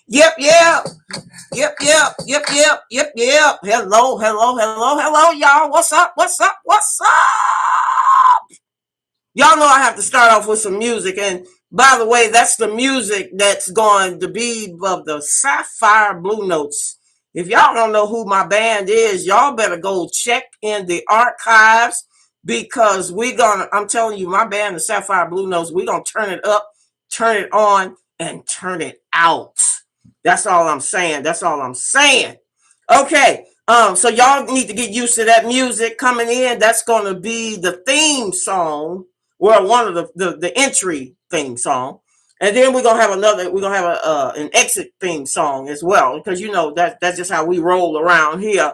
Yep, yep. Yep, yep, yep, yep, yep, yep. Hello, hello, hello, hello, y'all. What's up? What's up? What's up? Y'all know I have to start off with some music. And by the way, that's the music that's going to be of the Sapphire Blue Notes. If y'all don't know who my band is, y'all better go check in the archives because I'm telling you, my band, the Sapphire Blue Notes, we're going to turn it up, turn it on, and turn it out. That's all I'm saying. That's all I'm saying. Okay. So y'all need to get used to that music coming in. That's going to be the theme song, well, one of the entry theme song, and then we're gonna have another. We're gonna have an exit theme song as well, because you know that's just how we roll around here.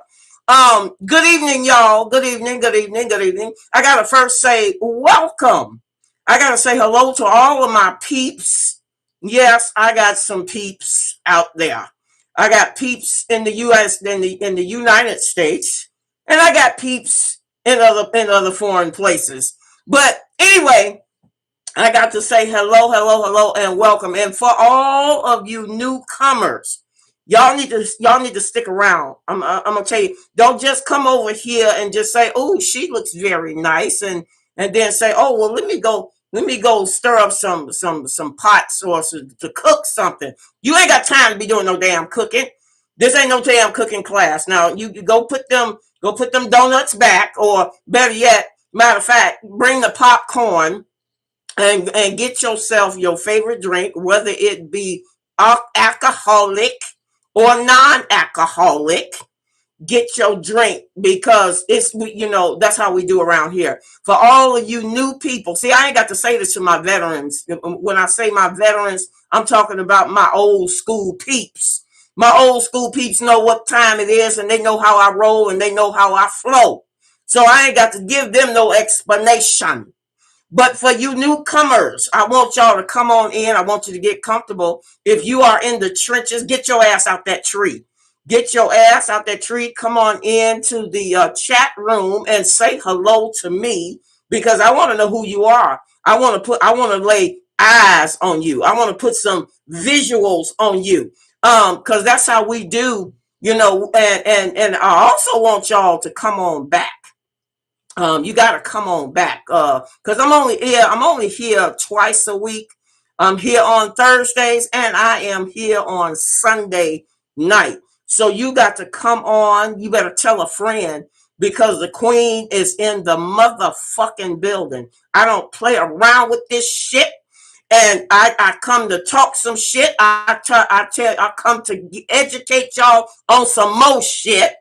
Good evening, y'all. Good evening. Good evening. Good evening. I gotta first say welcome. I gotta say hello to all of my peeps. Yes, I got some peeps out there. I got peeps in the U.S. in the United States, and I got peeps in other foreign places. But anyway, I got to say hello, hello, hello, and welcome. And for all of you newcomers, y'all need to stick around. I'm gonna tell you, don't just come over here and just say, "Oh, she looks very nice," and then say, "Oh, well, let me go stir up some pots or to cook something." You ain't got time to be doing no damn cooking. This ain't no damn cooking class. Now you go put them donuts back, or better yet, matter of fact, bring the popcorn and get yourself your favorite drink, whether it be alcoholic or non-alcoholic. Get your drink because that's how we do around here. For all of you new people, see, I ain't got to say this to my veterans. When I say my veterans, I'm talking about my old school peeps. My old school peeps know what time it is, and they know how I roll, and they know how I flow. So I ain't got to give them no explanation. But for you newcomers, I want y'all to come on in. I want you to get comfortable. If you are in the trenches, get your ass out that tree. Get your ass out that tree. Come on into the chat room and say hello to me, because I want to know who you are. I want to lay eyes on you. I want to put some visuals on you. Because that's how we do, and I also want y'all to come on back. You got to come on back because I'm only here twice a week. I'm here on Thursdays and I am here on Sunday night. So you got to come on. You better tell a friend because the queen is in the motherfucking building. I don't play around with this shit. And I come to talk some shit. I come to educate y'all on some more shit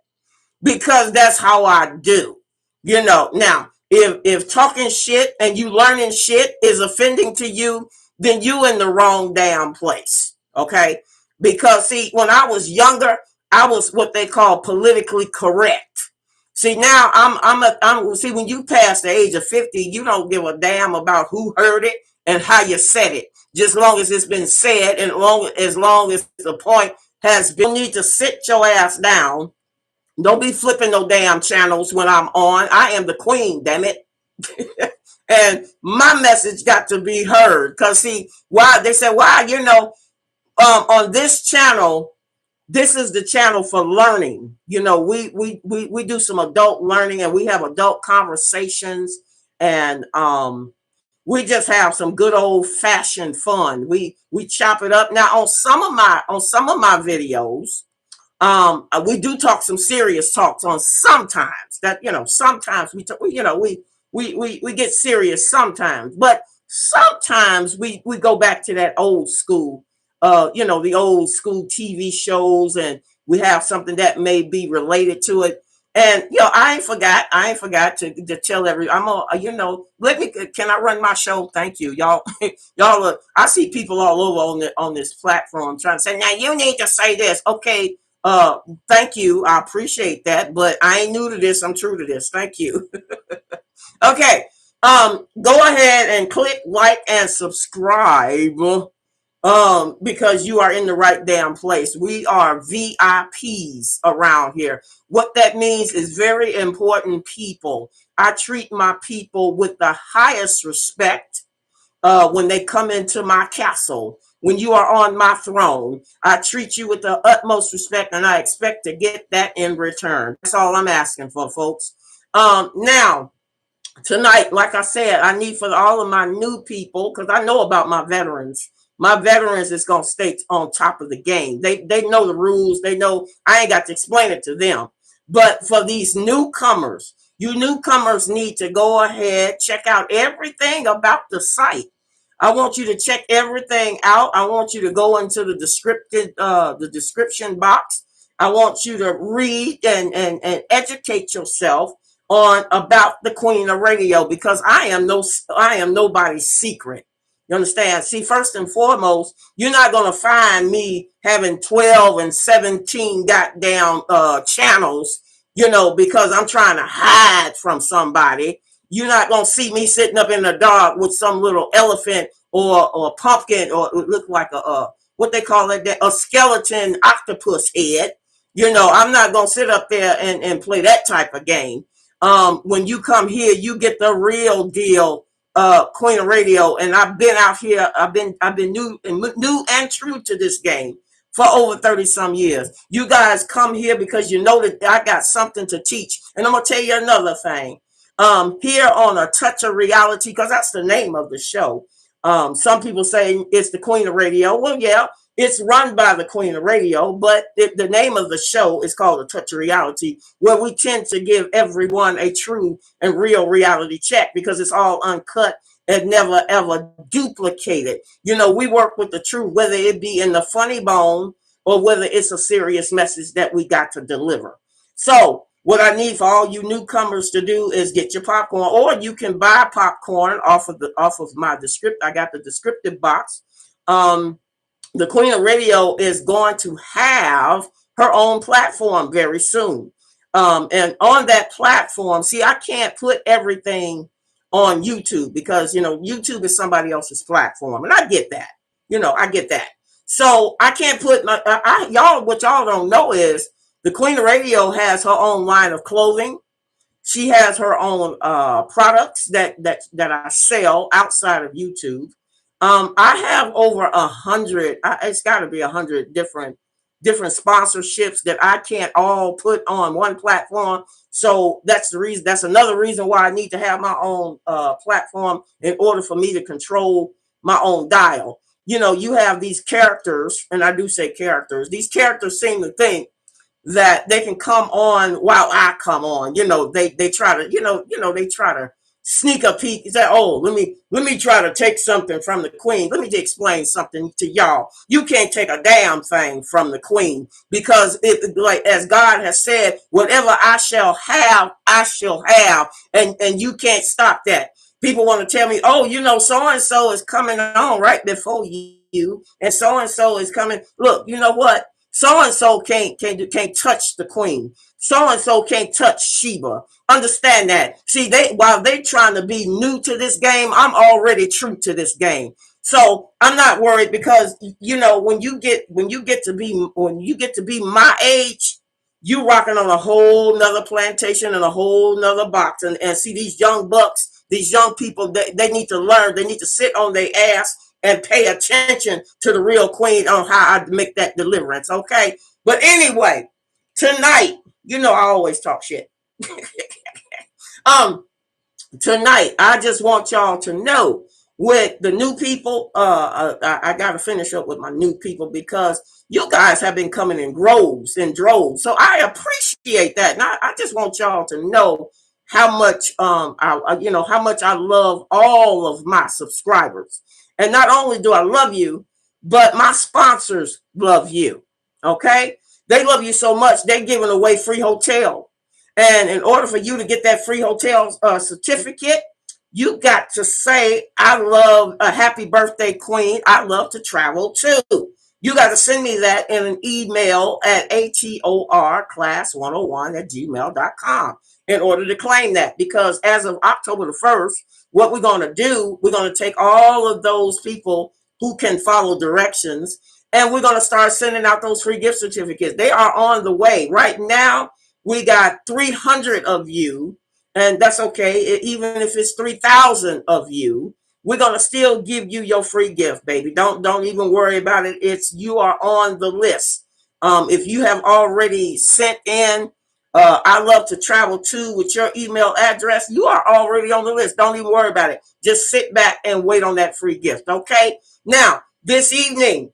because that's how I do. Now, if talking shit and you learning shit is offending to you, then you in the wrong damn place. Okay? Because see, when I was younger, I was what they call politically correct. See, now I'm see, when you pass the age of 50, you don't give a damn about who heard it and how you said it. Just long as it's been said and as long as the point has been, you need to sit your ass down. Don't be flipping no damn channels when I'm on. I am the queen, damn it. And my message got to be heard. Cause see, why they said, why, on this channel, this is the channel for learning. We do some adult learning and we have adult conversations and we just have some good old fashioned fun. We chop it up. Now on some of my videos, we do talk some serious talks on sometimes that, sometimes we talk, we get serious sometimes, but sometimes we go back to that old school, the old school TV shows, and we have something that may be related to it. And I ain't forgot to tell I'm let me, can I run my show? Thank you, y'all. Y'all, I see people all over on this platform trying to say, now you need to say this. Okay, uh, thank you. I appreciate that, but I ain't new to this. I'm true to this. Thank you. Okay. Go ahead and click like and subscribe. Because you are in the right damn place. We are VIPs around here. What that means is very important people. I treat my people with the highest respect when they come into my castle. When you are on my throne, I treat you with the utmost respect and I expect to get that in return. That's all I'm asking for, folks. Now, tonight, like I said, I need for all of my new people, because I know about my veterans. My veterans is gonna stay on top of the game. They know the rules. They know I ain't got to explain it to them. But for these newcomers, you newcomers need to go ahead, check out everything about the site. I want you to check everything out. I want you to go into the description box. I want you to read and educate yourself on about the Queen of Radio because I am nobody's secret. You understand? See, first and foremost, you're not gonna find me having 12 and 17 goddamn channels, because I'm trying to hide from somebody. You're not gonna see me sitting up in the dark with some little elephant or pumpkin or it look like a what they call it, a skeleton octopus head. I'm not gonna sit up there and play that type of game. When you come here, you get the real deal, Queen of Radio. And I've been out here. I've been new and true to this game for over 30 some years. You guys come here because you know that I got something to teach. And I'm gonna tell you another thing. Here on A Touch of Reality, because that's the name of the show. Some people say it's the Queen of Radio. Well, yeah, it's run by the Queen of Radio, but the name of the show is called A Touch of Reality, where we tend to give everyone a true and real reality check because it's all uncut and never ever duplicated. We work with the truth, whether it be in the funny bone or whether it's a serious message that we got to deliver. So what I need for all you newcomers to do is get your popcorn, or you can buy popcorn off of my description. I got the descriptive box. The Queen of Radio is going to have her own platform very soon. And on that platform, see, I can't put everything on YouTube because, YouTube is somebody else's platform. And I get that. I get that. So I can't put y'all, what y'all don't know is the Queen of Radio has her own line of clothing. She has her own products that I sell outside of YouTube. I have over 100. It's got to be 100 different sponsorships that I can't all put on one platform. So that's the reason. That's another reason why I need to have my own platform in order for me to control my own dial. you have these characters, and I do say characters. These characters seem to think that they can come on while I come on. They try to, they try to sneak a peek. Say, oh, let me try to take something from the queen. Let me just explain something to y'all. You can't take a damn thing from the queen, because like as God has said, whatever I shall have, I shall have, and you can't stop that. People want to tell me, oh, so and so is coming on right before you, and so is coming. Look, you know what? So and so can't touch the queen. So and so can't touch Sheba. Understand that. See, while they trying to be new to this game, I'm already true to this game. So I'm not worried, because when you get to be my age, you rocking on a whole nother plantation and a whole nother box. And see, these young bucks, these young people, they need to learn. They need to sit on their ass and pay attention to the real queen on how I make that deliverance. Okay. But anyway, tonight, I always talk shit. um, Tonight, I just want y'all to know, with the new people, I got to finish up with my new people, because you guys have been coming in groves and droves. So I appreciate that. And I just want y'all to know how much, how much I love all of my subscribers. And not only do I love you, but my sponsors love you. Okay. They love you so much, they're giving away free hotel. And in order for you to get that free hotel certificate, you got to say, I love a happy birthday, queen. I love to travel too. You got to send me that in an email at atorclass101@gmail.com in order to claim that. Because as of October the 1st, what we're going to do, we're going to take all of those people who can follow directions, and we're going to start sending out those free gift certificates. They are on the way. Right now, we got 300 of you, and that's okay. Even if it's 3,000 of you, we're gonna still give you your free gift, baby. Don't even worry about it. You are on the list. If you have already sent in, I love to travel too, with your email address, you are already on the list. Don't even worry about it. Just sit back and wait on that free gift. Okay. Now, this evening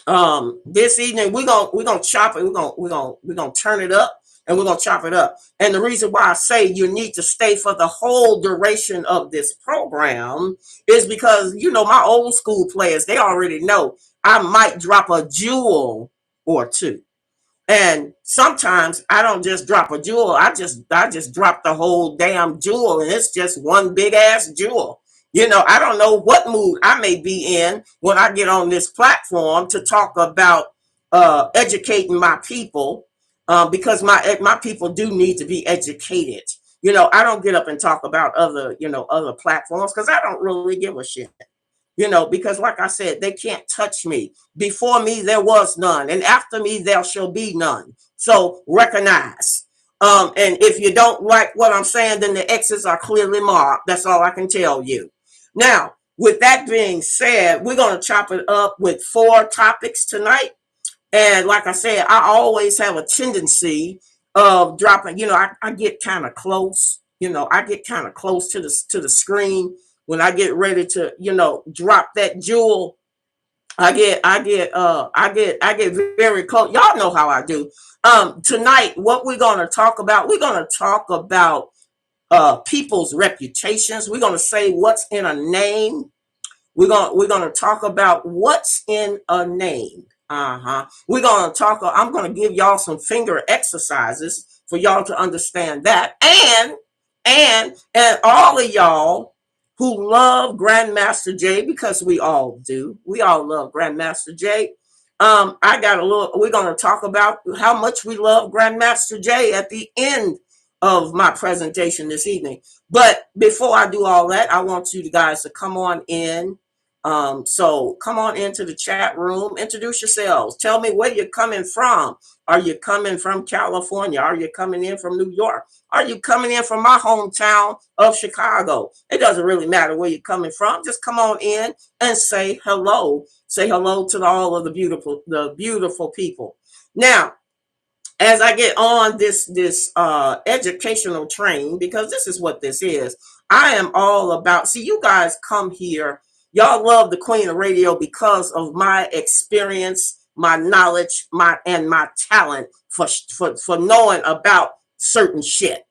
we're gonna chop it. We're gonna turn it up, and we're gonna chop it up. And the reason why I say you need to stay for the whole duration of this program is because my old school players, they already know I might drop a jewel or two. And sometimes I don't just drop a jewel. I just drop the whole damn jewel, and it's just one big ass jewel. I don't know what mood I may be in when I get on this platform to talk about educating my people, because my people do need to be educated. I don't get up and talk about other platforms, because I don't really give a shit. Because like I said, they can't touch me. Before me, there was none, and after me, there shall be none. So recognize. And if you don't like what I'm saying, then the X's are clearly marked. That's all I can tell you. Now, with that being said, we're going to chop it up with 4 topics tonight. And like I said, I always have a tendency of dropping, I get kind of close, I get kind of close to the screen when I get ready to, drop that jewel. I get very close. Y'all know how I do. Tonight, what we're going to talk about, people's reputations. We're going to say what's in a name. We're gonna talk about what's in a name. I'm gonna give y'all some finger exercises for y'all to understand that. And all of y'all who love Grandmaster Jay, because we all do. We all love Grandmaster Jay. We're gonna talk about how much we love Grandmaster Jay at the end of my presentation this evening. But before I do all that, I want you guys to come on in. So come on into the chat room, introduce yourselves. Tell me where you're coming from. Are you coming from California? Are you coming in from New York? Are you coming in from my hometown of Chicago? It doesn't really matter where you're coming from. Just come on in and say hello. Say hello to all of the beautiful people. Now, as I get on this educational train, because this is what this is. I am all about, see, you guys come here Y'all love the queen of radio because of my experience, my knowledge, my talent for knowing about certain shit.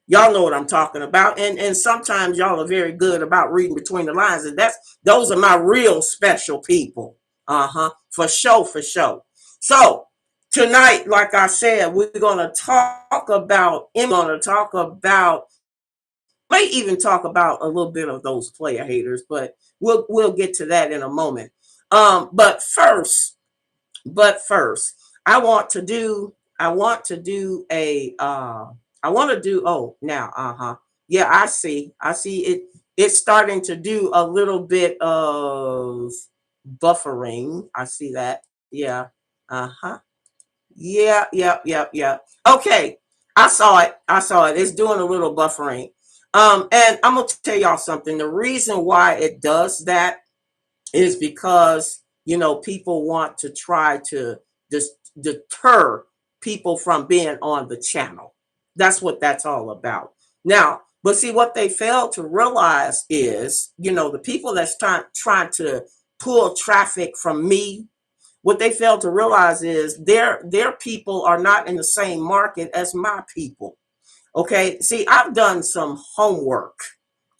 Y'all know what I'm talking about. And sometimes y'all are very good about reading between the lines. And those are my real special people. Uh-huh. For sure, for sure. So tonight, like I said, we're gonna talk about may even talk about a little bit of those player haters, but we'll get to that in a moment. But first, I want to do now, yeah, I see it's starting to do a little bit of buffering. I see that. Yeah. Uh-huh. Yeah. Okay. I saw it. It's doing a little buffering. And I'm gonna tell y'all something. The reason why it does that is because people want to try to just deter people from being on the channel. That's what that's all about. Now, but see, what they fail to realize is, the people that's trying to pull traffic from me, what they fail to realize is their people are not in the same market as my people. Okay, see, I've done some homework.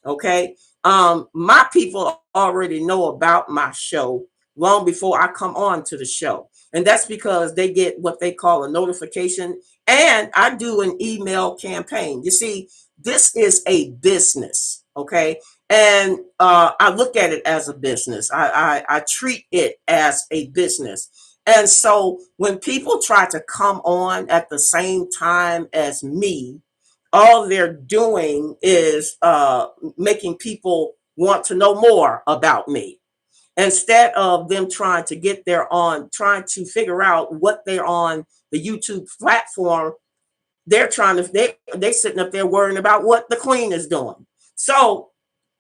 Okay. My people already know about my show long before I come on to the show. And that's because they get what they call a notification. And I do an email campaign. You see, this is a business. Okay. And I look at it as a business. I treat it as a business. And so when people try to come on at the same time as me, all they're doing is making people want to know more about me instead of them trying to figure out what they're on the YouTube platform. They're trying to they sitting up there worrying about what the queen is doing. So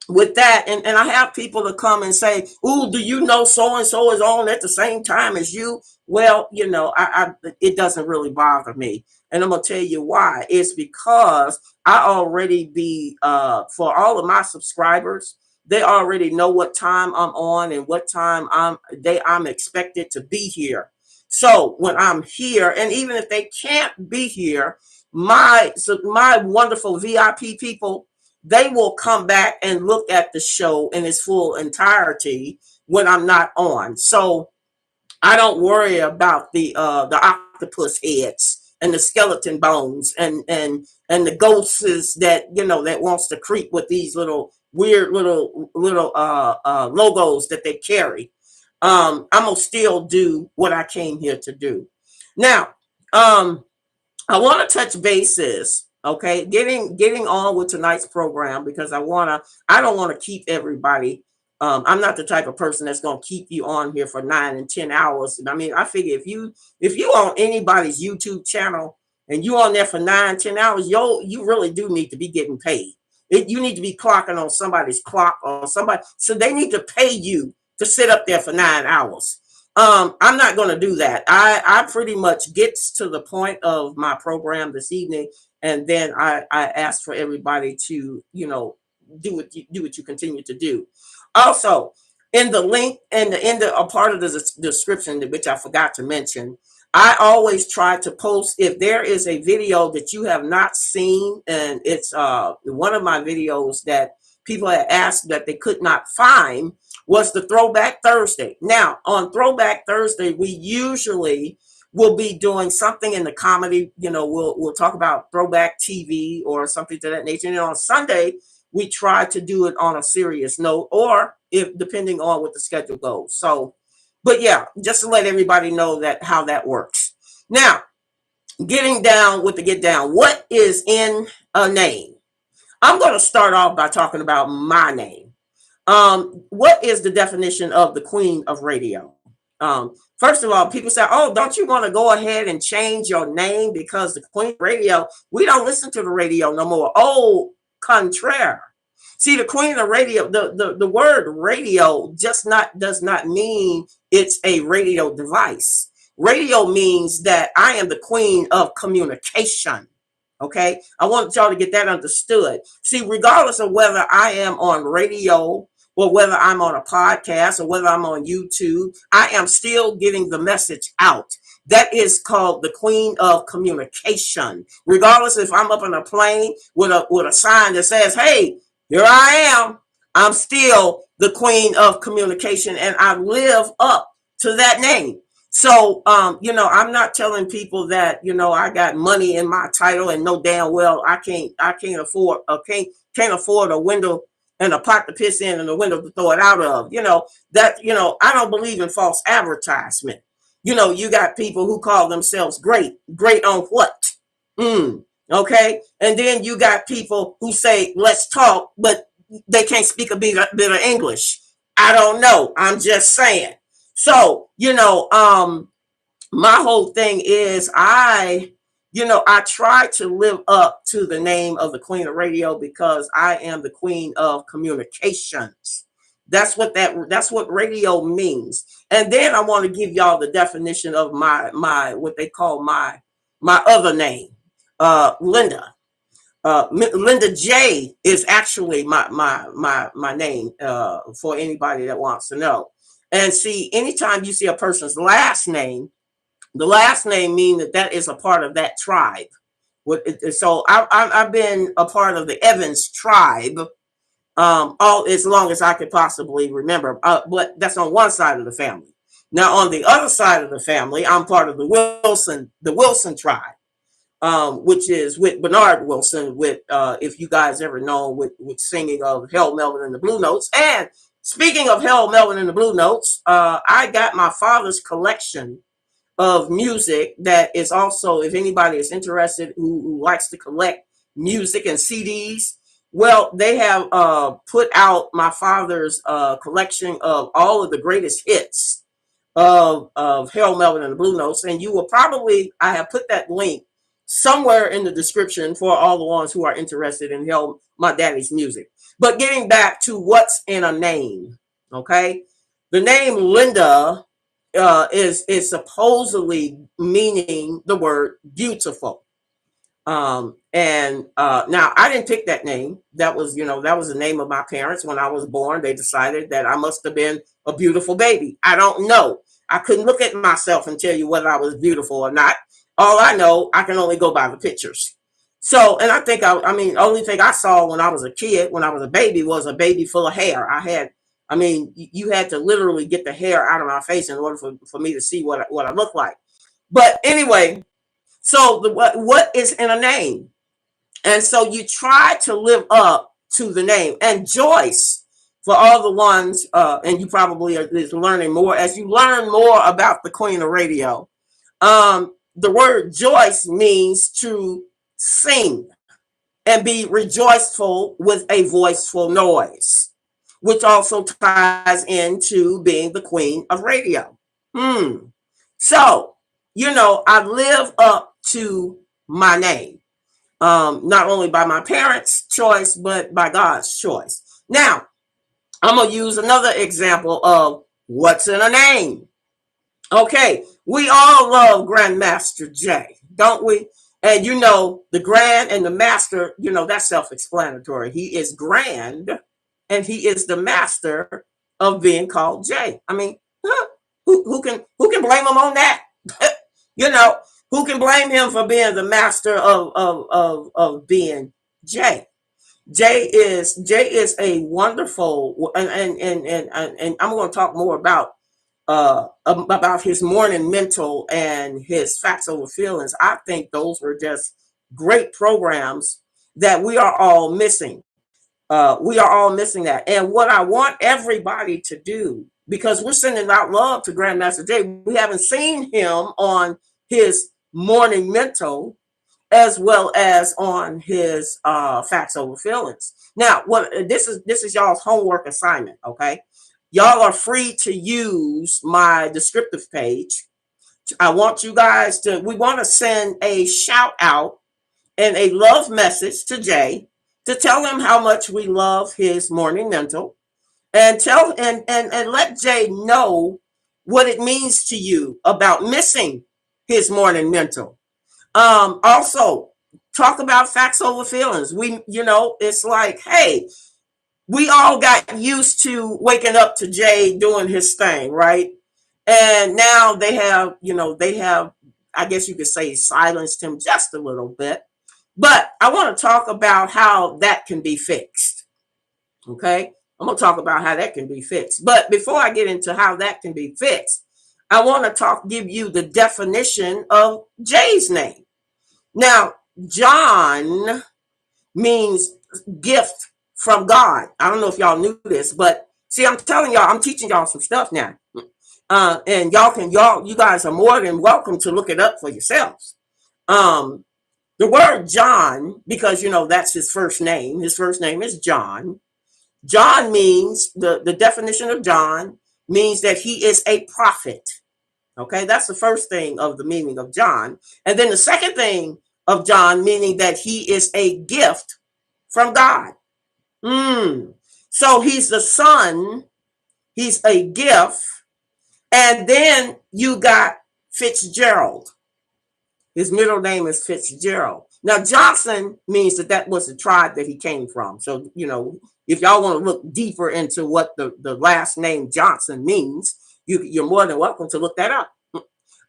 with that, and I have people to come and say, "Ooh, do you know so and so is on at the same time as you?" Well, it doesn't really bother me, and I'm gonna tell you why. It's because I already be for all of my subscribers, they already know what time I'm on and what time I'm expected to be here. So when I'm here, and even if they can't be here, my wonderful VIP people, they will come back and look at the show in its full entirety when I'm not on. So I don't worry about the octopus heads and the skeleton bones and the ghosts that wants to creep with these little weird little logos that they carry. I'm gonna still do what I came here to do. Now, I want to touch bases, okay? Getting on with tonight's program because I don't want to keep everybody. I'm not the type of person that's going to keep you on here for 9 and 10 hours. I mean, I figure if you on anybody's YouTube channel and you on there for 9, 10 hours, you really do need to be getting paid. You need to be clocking on somebody's clock or somebody, so they need to pay you to sit up there for 9 hours. I'm not going to do that. I pretty much gets to the point of my program this evening, and then I ask for everybody to do what you continue to do. Also, in the link and in the a part of the description, which I forgot to mention, I always try to post if there is a video that you have not seen, and it's one of my videos that people had asked that they could not find was the Throwback Thursday. Now, on Throwback Thursday, we usually will be doing something in the comedy. We'll talk about throwback TV or something to that nature. And on Sunday, we try to do it on a serious note, or if depending on what the schedule goes. So, but yeah, just to let everybody know that how that works. Now, getting down with the get down. What is in a name? I'm going to start off by talking about my name. What is the definition of the queen of radio? First of all, people say, "Oh, don't you want to go ahead and change your name because the queen of radio, we don't listen to the radio no more." Oh, contraire. See, the queen of radio, the word radio does not mean it's a radio device. Radio means that I am the queen of communication. Okay, I want y'all to get that understood. See, regardless of whether I am on radio or whether I'm on a podcast, or whether I'm on YouTube, I am still getting the message out. That is called the queen of communication. Regardless if I'm up in a plane with a sign that says, "Hey, here I am," I'm still the queen of communication, and I live up to that name. So, I'm not telling people that I got money in my title, and no damn well I can't afford can't afford a window and a pot to piss in and a window to throw it out of. I don't believe in false advertisement. You got people who call themselves great. Great on what? Okay. And then you got people who say, "Let's talk," but they can't speak a bit of English. I don't know. I'm just saying. So, my whole thing is I try to live up to the name of the Queen of Radio, because I am the Queen of Communications. That's what radio means. And then I want to give y'all the definition of my what they call my other name, Linda. Linda J is actually my name, for anybody that wants to know. And see, anytime you see a person's last name, the last name means that is a part of that tribe. So I've been a part of the Evans tribe, all as long as I could possibly remember. But that's on one side of the family. Now on the other side of the family, I'm part of the Wilson tribe, which is with Bernard Wilson. With if you guys ever know, with singing of Hell Melvin and the Blue Notes. And speaking of Hell Melvin and the Blue Notes, I got my father's collection of music that is also, if anybody is interested who likes to collect music and CDs, well, they have put out my father's collection of all of the greatest hits of Harold Melvin and the Blue Notes. And you will probably, I have put that link somewhere in the description for all the ones who are interested in my daddy's music. But getting back to what's in a name, okay? The name Linda is supposedly meaning the word beautiful. And now I didn't pick that name. That was the name of my parents when I was born. They decided that I must have been a beautiful baby. I don't know. I couldn't look at myself and tell you whether I was beautiful or not. All I know, I can only go by the pictures. So, and I think the only thing I saw when I was a kid, when I was a baby, was a baby full of hair. You had to literally get the hair out of my face in order for me to see what I look like. But anyway, so what is in a name? And so you try to live up to the name. And Joyce, for all the ones, and you probably are learning more as you learn more about the Queen of Radio. The word Joyce means to sing and be rejoiceful with a voiceful noise, which also ties into being the Queen of Radio. So, I live up to my name, not only by my parents' choice, but by God's choice. Now, I'm going to use another example of what's in a name. Okay, we all love Grandmaster Jay, don't we? And the grand and the master, that's self-explanatory. He is grand and he is the master of being called Jay. Who can blame him on that? Who can blame him for being the master of being Jay? Jay is a wonderful, and I'm going to talk more about his morning mental and his facts over feelings. I think those were just great programs that we are all missing. We are all missing that. And what I want everybody to do, because we're sending out love to Grandmaster Jay, we haven't seen him on his morning mental as well as on his facts over feelings. Now, this is y'all's homework assignment, okay? Y'all are free to use my descriptive page. I want you guys we want to send a shout out and a love message to Jay to tell him how much we love his morning mental, and let Jay know what it means to you about missing his morning mental. Also talk about facts over feelings. It's like, hey, we all got used to waking up to Jay doing his thing, right? And now they have, I guess you could say, silenced him just a little bit. But I want to talk about how that can be fixed. Okay. I'm going to talk about how that can be fixed. But before I get into how that can be fixed, I want to give you the definition of Jay's name. Now, John means gift from God. I don't know if y'all knew this, but see, I'm telling y'all, I'm teaching y'all some stuff now. And you guys are more than welcome to look it up for yourselves. The word John, because that's his first name. His first name is John. John means the definition of John means that he is a prophet. Okay, that's the first thing of the meaning of John. And then the second thing of John, meaning that he is a gift from God. So he's the son, he's a gift, and then you got Fitzgerald. His middle name is Fitzgerald. Now, Johnson means that was the tribe that he came from. So, if y'all want to look deeper into what the last name Johnson means, you're more than welcome to look that up.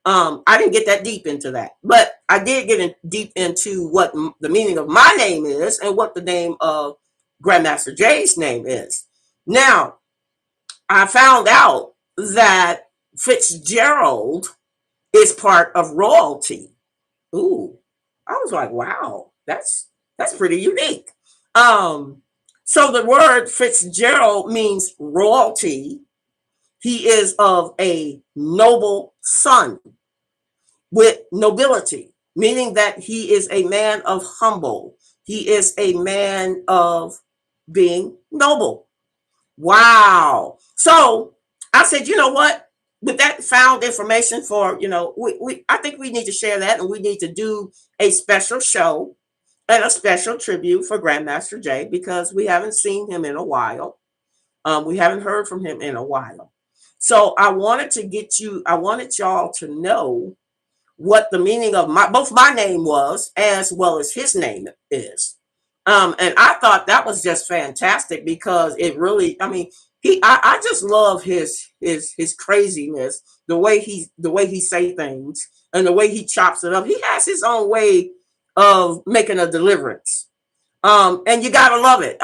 I didn't get that deep into that, but I did get deep into what the meaning of my name is and what the name of Grandmaster Jay's name is. Now, I found out that Fitzgerald is part of royalty. Ooh, I was like, wow, that's pretty unique. So the word Fitzgerald means royalty. He is of a noble son with nobility, meaning that he is a man of humble. He is a man of being noble. Wow. So I said, you know what? With that found information for, I think we need to share that, and we need to do a special show and a special tribute for Grandmaster Jay, because we haven't seen him in a while. We haven't heard from him in a while. So I wanted y'all to know what the meaning of both my name was, as well as his name is. And I thought that was just fantastic, because it really, I just love his craziness, the way he say things and the way he chops it up. He has his own way of making a deliverance. And you gotta love it.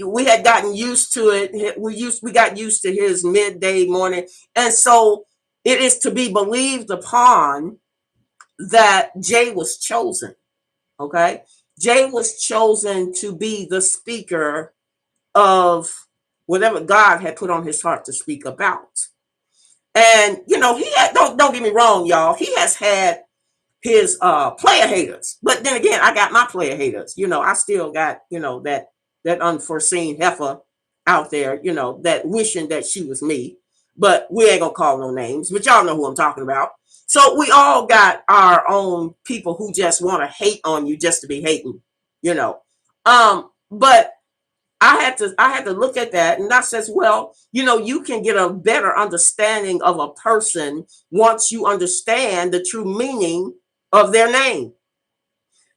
We had gotten used to it. We got used to his midday morning. And so it is to be believed upon that Jay was chosen. Okay. Jay was chosen to be the speaker of whatever God had put on his heart to speak about. And, he had, don't get me wrong, y'all. He has had his player haters. But then again, I got my player haters. I still got, that unforeseen heifer out there, that wishing that she was me. But we ain't gonna call no names, but y'all know who I'm talking about. So we all got our own people who just want to hate on you just to be hating, But I had to look at that, and I says, well, you can get a better understanding of a person once you understand the true meaning of their name.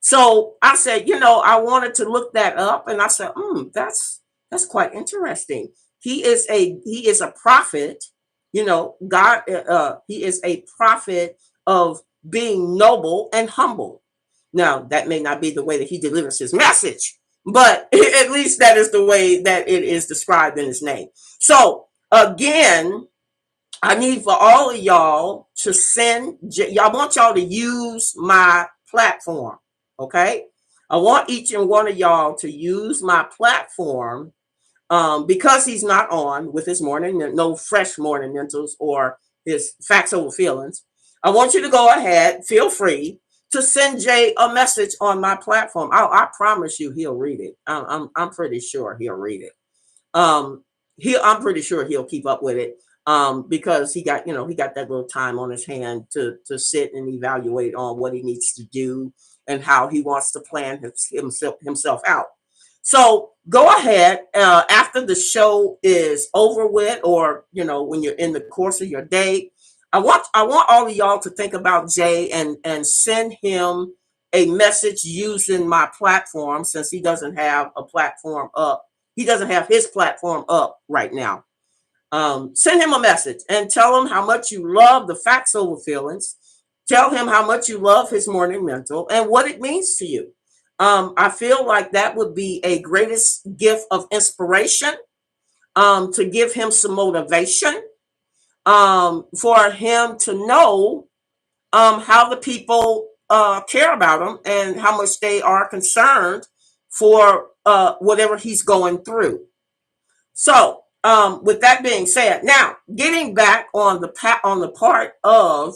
So I said, I wanted to look that up, and I said, that's quite interesting. He is a prophet, God. He is a prophet of being noble and humble. Now, that may not be the way that he delivers his message, but at least that is the way that it is described in his name. So again, I need for all of y'all to I want y'all to use my platform. Okay. I want each and one of y'all to use my platform, because he's not on with his no fresh morning mentals or his facts over feelings. I want you to go ahead, feel free to send Jay a message on my platform. I promise you he'll read it. I'm pretty sure he'll read it. I'm pretty sure he'll keep up with it. Because he got that little time on his hand to sit and evaluate on what he needs to do and how he wants to plan himself out. So go ahead, after the show is over with, or when you're in the course of your day, I want all of y'all to think about Jay and send him a message using my platform, since he doesn't have a platform up. he doesn't have his platform up right now. Send him a message and tell him how much you love the facts over feelings. Tell him how much you love his morning mental and what it means to you. I feel like that would be a greatest gift of inspiration, to give him some motivation, for him to know how the people care about him and how much they are concerned for whatever he's going through. So, with that being said, now getting back on the part of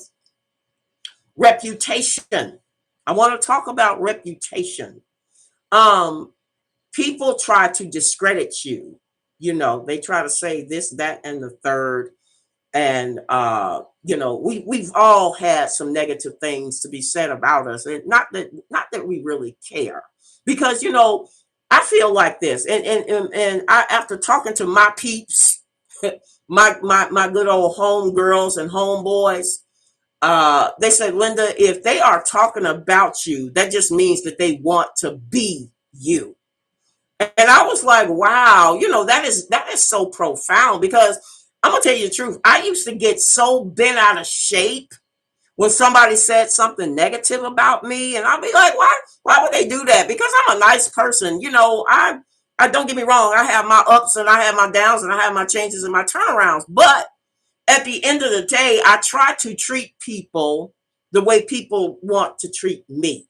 reputation, I want to talk about reputation. Um, People try to discredit you. They try to say this, that, and the third. And we've all had some negative things to be said about us, and not that we really care, because I feel like this, and I, after talking to my peeps, my good old home girls and homeboys, they said, Linda, if they are talking about you, that just means that they want to be you. And I was like, wow, that is so profound, because I'm gonna tell you the truth. I used to get so bent out of shape when somebody said something negative about me, and I'll be like, why would they do that? Because I'm a nice person. I don't get me wrong, I have my ups and I have my downs and I have my changes and my turnarounds. But at the end of the day, I try to treat people the way people want to treat me.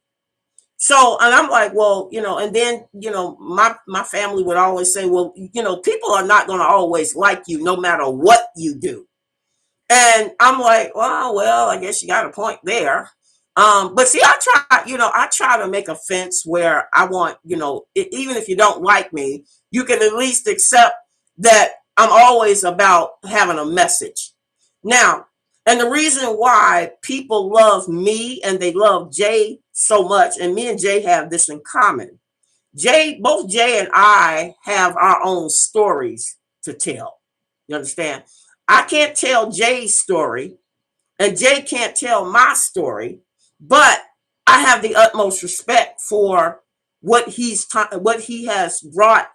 So, and I'm like, well, and then, my family would always say, well, people are not going to always like you no matter what you do. And I'm like, well, I guess you got a point there. But see, I try to make a fence where I want, even if you don't like me, you can at least accept that I'm always about having a message. Now, and the reason why people love me and they love Jay so much, and me and Jay have this in common. Both Jay and I have our own stories to tell. You understand? I can't tell Jay's story, and Jay can't tell my story, but I have the utmost respect for what he has brought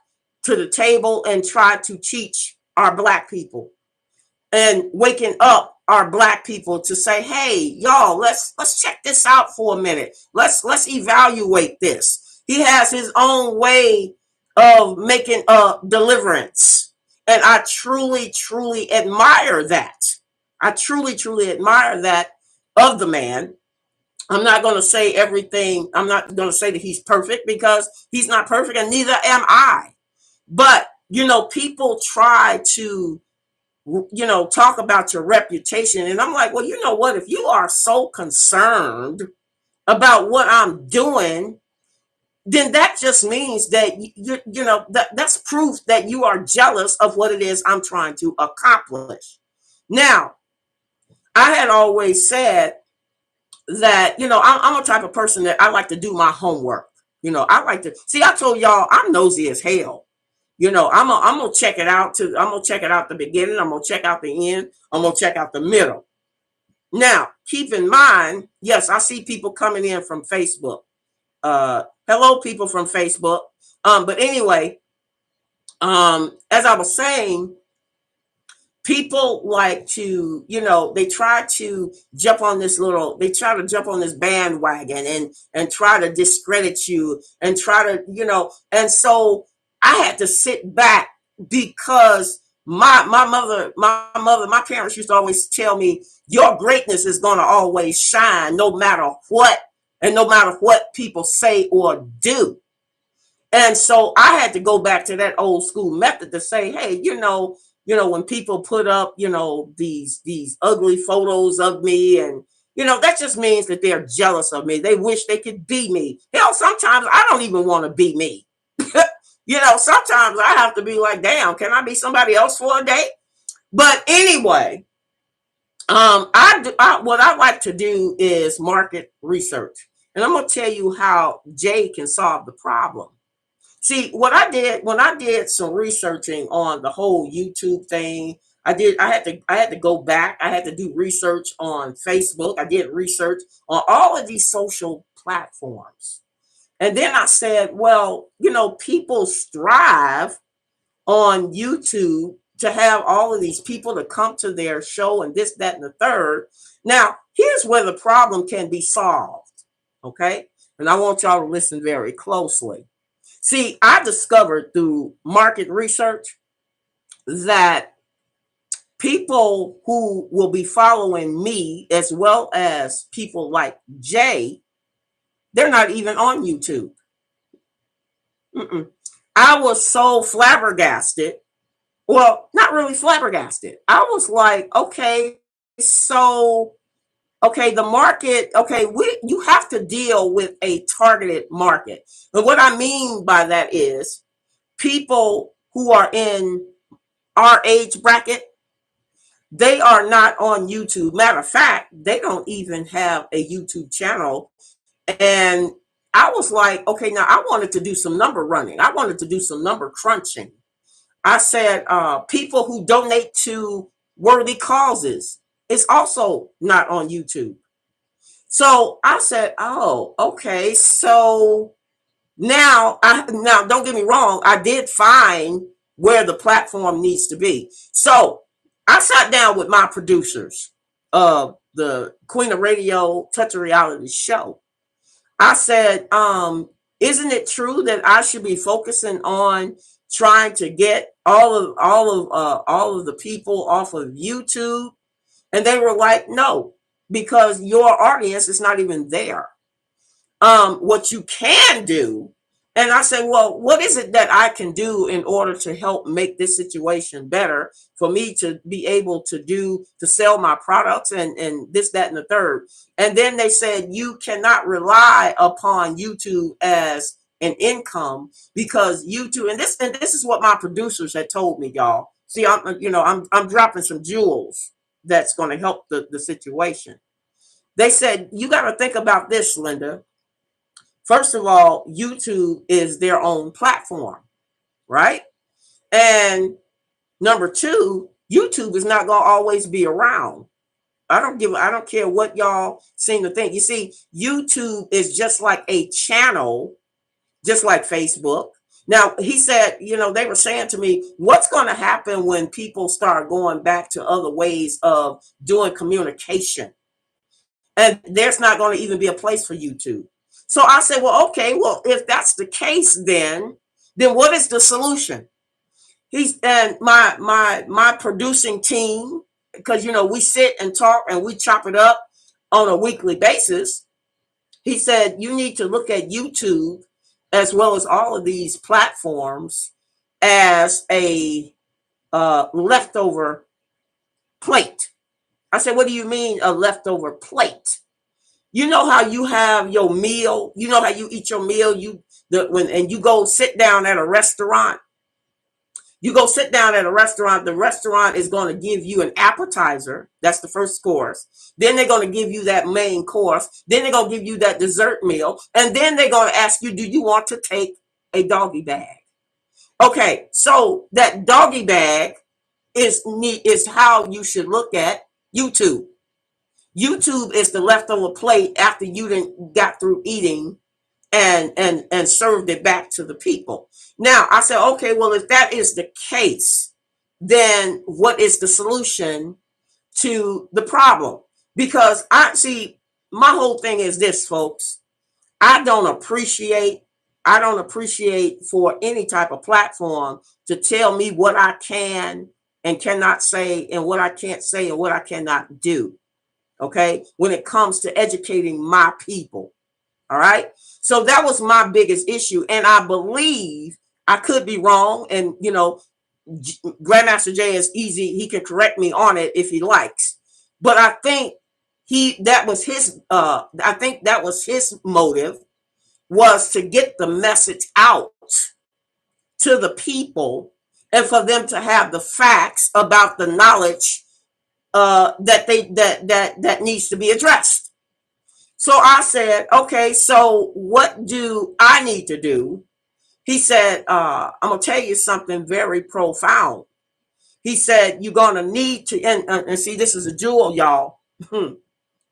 to the table and tried to teach our black people, and waking up our black people to say, hey, y'all, let's check this out for a minute. Let's evaluate this. He has his own way of making a deliverance. And I truly, truly admire that. I truly, truly admire that of the man. I'm not going to say everything. I'm not going to say that he's perfect, because he's not perfect, and neither am I. But, people try to talk about your reputation. And I'm like, well, you know what? If you are so concerned about what I'm doing, then that just means that that's proof that you are jealous of what it is I'm trying to accomplish. Now, I had always said that, I'm a type of person that I like to do my homework. I like to see, I told y'all I'm nosy as hell. I'm gonna check it out I'm gonna check it out the beginning, I'm gonna check out the end, I'm gonna check out the middle. Now, keep in mind, yes, I see people coming in from Facebook. Hello, people from Facebook. But anyway, as I was saying, people like to, they try to jump on this bandwagon and try to discredit you and try to, and so I had to sit back, because my parents used to always tell me, your greatness is going to always shine no matter what, and no matter what people say or do. And so I had to go back to that old school method to say, hey, when people put up, these ugly photos of me, and that just means that they're jealous of me. They wish they could be me. Hell, sometimes I don't even want to be me. Sometimes I have to be like, damn, can I be somebody else for a day? But anyway, what I like to do is market research. And I'm going to tell you how Jay can solve the problem. See, what I did when I did some researching on the whole YouTube thing, I had to go back. I had to do research on Facebook. I did research on all of these social platforms. And then I said, well, people strive on YouTube to have all of these people to come to their show and this, that, and the third. Now, here's where the problem can be solved. Okay. And I want y'all to listen very closely. See, I discovered through market research that people who will be following me, as well as people like Jay, they're not even on YouTube. I was so flabbergasted. Well, not really flabbergasted. I was like, okay, so okay, the market, okay, you have to deal with a targeted market. But what I mean by that is people who are in our age bracket, they are not on YouTube. Matter of fact, they don't even have a YouTube channel. And I was like, okay, now I wanted to do some number running. I wanted to do some number crunching. I said, people who donate to worthy causes is also not on YouTube. So I said, oh, okay. So now don't get me wrong, I did find where the platform needs to be. So I sat down with my producers of the Queen of Radio Touch of Reality show. I said, isn't it true that I should be focusing on trying to get all of the people off of YouTube? And they were like, no, because your audience is not even there. What you can do, and I said, well, what is it that I can do in order to help make this situation better for me to be able to sell my products and this, that, and the third. And then they said, you cannot rely upon YouTube as an income because YouTube, and this is what my producers had told me, y'all. See, I'm dropping some jewels that's going to help the situation. They said, you got to think about this, Linda. First of all, YouTube is their own platform, right? And number two, YouTube is not going to always be around. I don't care what y'all seem to think. You see, YouTube is just like a channel, just like Facebook. Now, he said, they were saying to me, what's going to happen when people start going back to other ways of doing communication? And there's not going to even be a place for YouTube. So I said, well, okay, well, if that's the case, then what is the solution? And my producing team, because we sit and talk and we chop it up on a weekly basis. He said, you need to look at YouTube as well as all of these platforms as a leftover plate. I said, what do you mean a leftover plate? You know how you have your meal, you know how you eat your meal, and you go sit down at a restaurant. You go sit down at a restaurant, the restaurant is going to give you an appetizer. That's the first course. Then they're going to give you that main course. Then they're going to give you that dessert meal. And then they're going to ask you, do you want to take a doggy bag? Okay, so that doggy bag is how you should look at YouTube. YouTube is the leftover plate after you done got through eating and served it back to the people. Now, I said, okay, well, if that is the case, then what is the solution to the problem? Because my whole thing is this, folks. I don't appreciate for any type of platform to tell me what I can and cannot say and what I can't say and what I cannot do. Okay, when it comes to educating my people. All right. So that was my biggest issue. And I believe, I could be wrong. And, Grandmaster Jay is easy. He can correct me on it if he likes. But I think that was his motive, was to get the message out to the people and for them to have the facts about the knowledge that needs to be addressed. So I said, okay, so what do I need to do? He said, I'm going to tell you something very profound. He said, you're going to need to, and see, this is a jewel, y'all.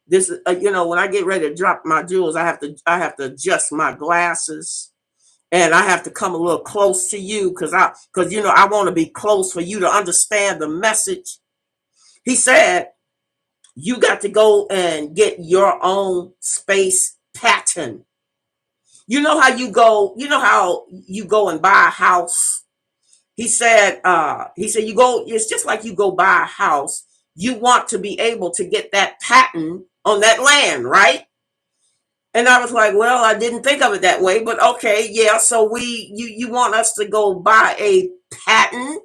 This is, when I get ready to drop my jewels, I have to adjust my glasses and I have to come a little close to you because you know I want to be close for you to understand the message. He said you got to go and get your own space pattern. You know how you go and buy a house. He said you go, it's just like you go buy a house. You want to be able to get that pattern on that land, right? And I was like, well, I didn't think of it that way, but okay, yeah. So you want us to go buy a patent?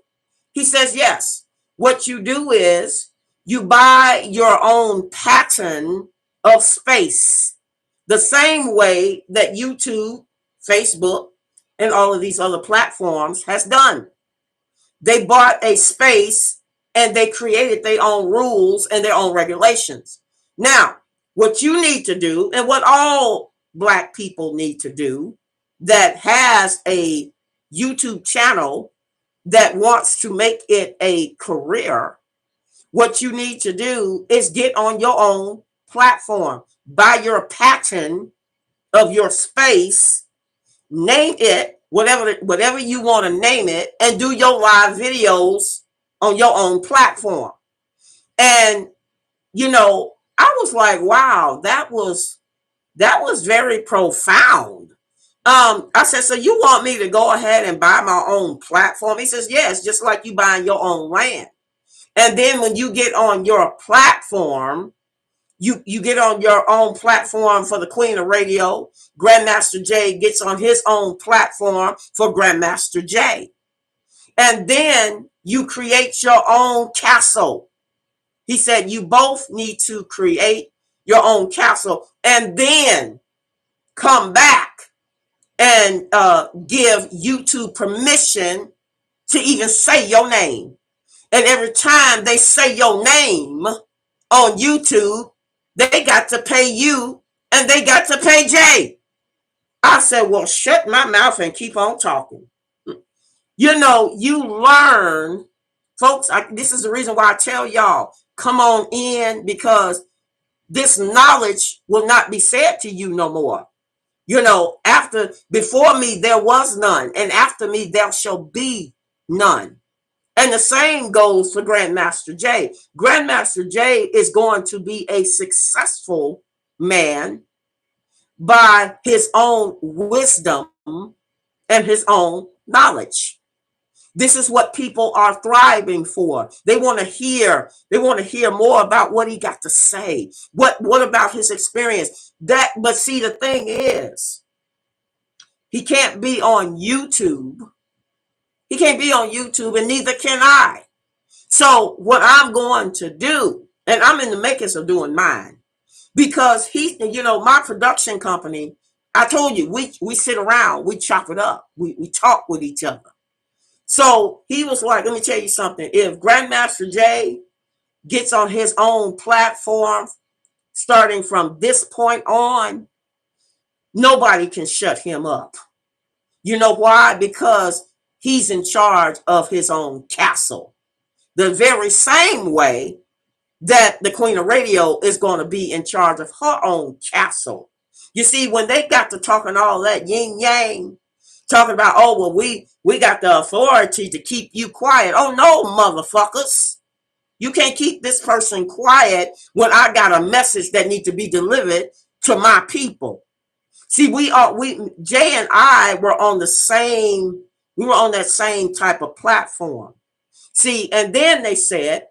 He says, yes. What you do is you buy your own pattern of space, the same way that YouTube, Facebook, and all of these other platforms has done. They bought a space and they created their own rules and their own regulations. Now, what you need to do, and what all Black people need to do that has a YouTube channel that wants to make it a career, what you need to do is get on your own platform, buy your pattern of your space, name it whatever you want to name it, and do your live videos on your own platform. And you know, I was like, wow, that was very profound. I said, so you want me to go ahead and buy my own platform? He says, yes, just like you buying your own land. And then when you get on your platform, you get on your own platform for the Queen of Radio. Grandmaster Jay gets on his own platform for Grandmaster Jay. And then you create your own castle. He said you both need to create your own castle and then come back and give YouTube permission to even say your name. And every time they say your name on YouTube, they got to pay you and they got to pay Jay. I said, well, shut my mouth and keep on talking. You know, you learn, folks, this is the reason why I tell y'all, come on in, because this knowledge will not be said to you no more. You know, before me, there was none, and after me, there shall be none. And the same goes for Grandmaster Jay. Grandmaster Jay is going to be a successful man by his own wisdom and his own knowledge. This is what people are thriving for. They want to hear more about what he got to say. What about his experience? But see, the thing is, he can't be on YouTube. He can't be on YouTube, and neither can I. So what I'm going to do, and I'm in the makings of doing mine, because my production company, I told you, we sit around, we chop it up, we talk with each other. So he was like, let me tell you something. If Grandmaster Jay gets on his own platform, starting from this point on, nobody can shut him up. You know why? Because he's in charge of his own castle. The very same way that the Queen of Radio is going to be in charge of her own castle. You see, when they got to talking all that yin yang, talking about, oh, well, we got the authority to keep you quiet. Oh, no, motherfuckers. You can't keep this person quiet when I got a message that needs to be delivered to my people. See, Jay and I were on that same type of platform. See, and then they said,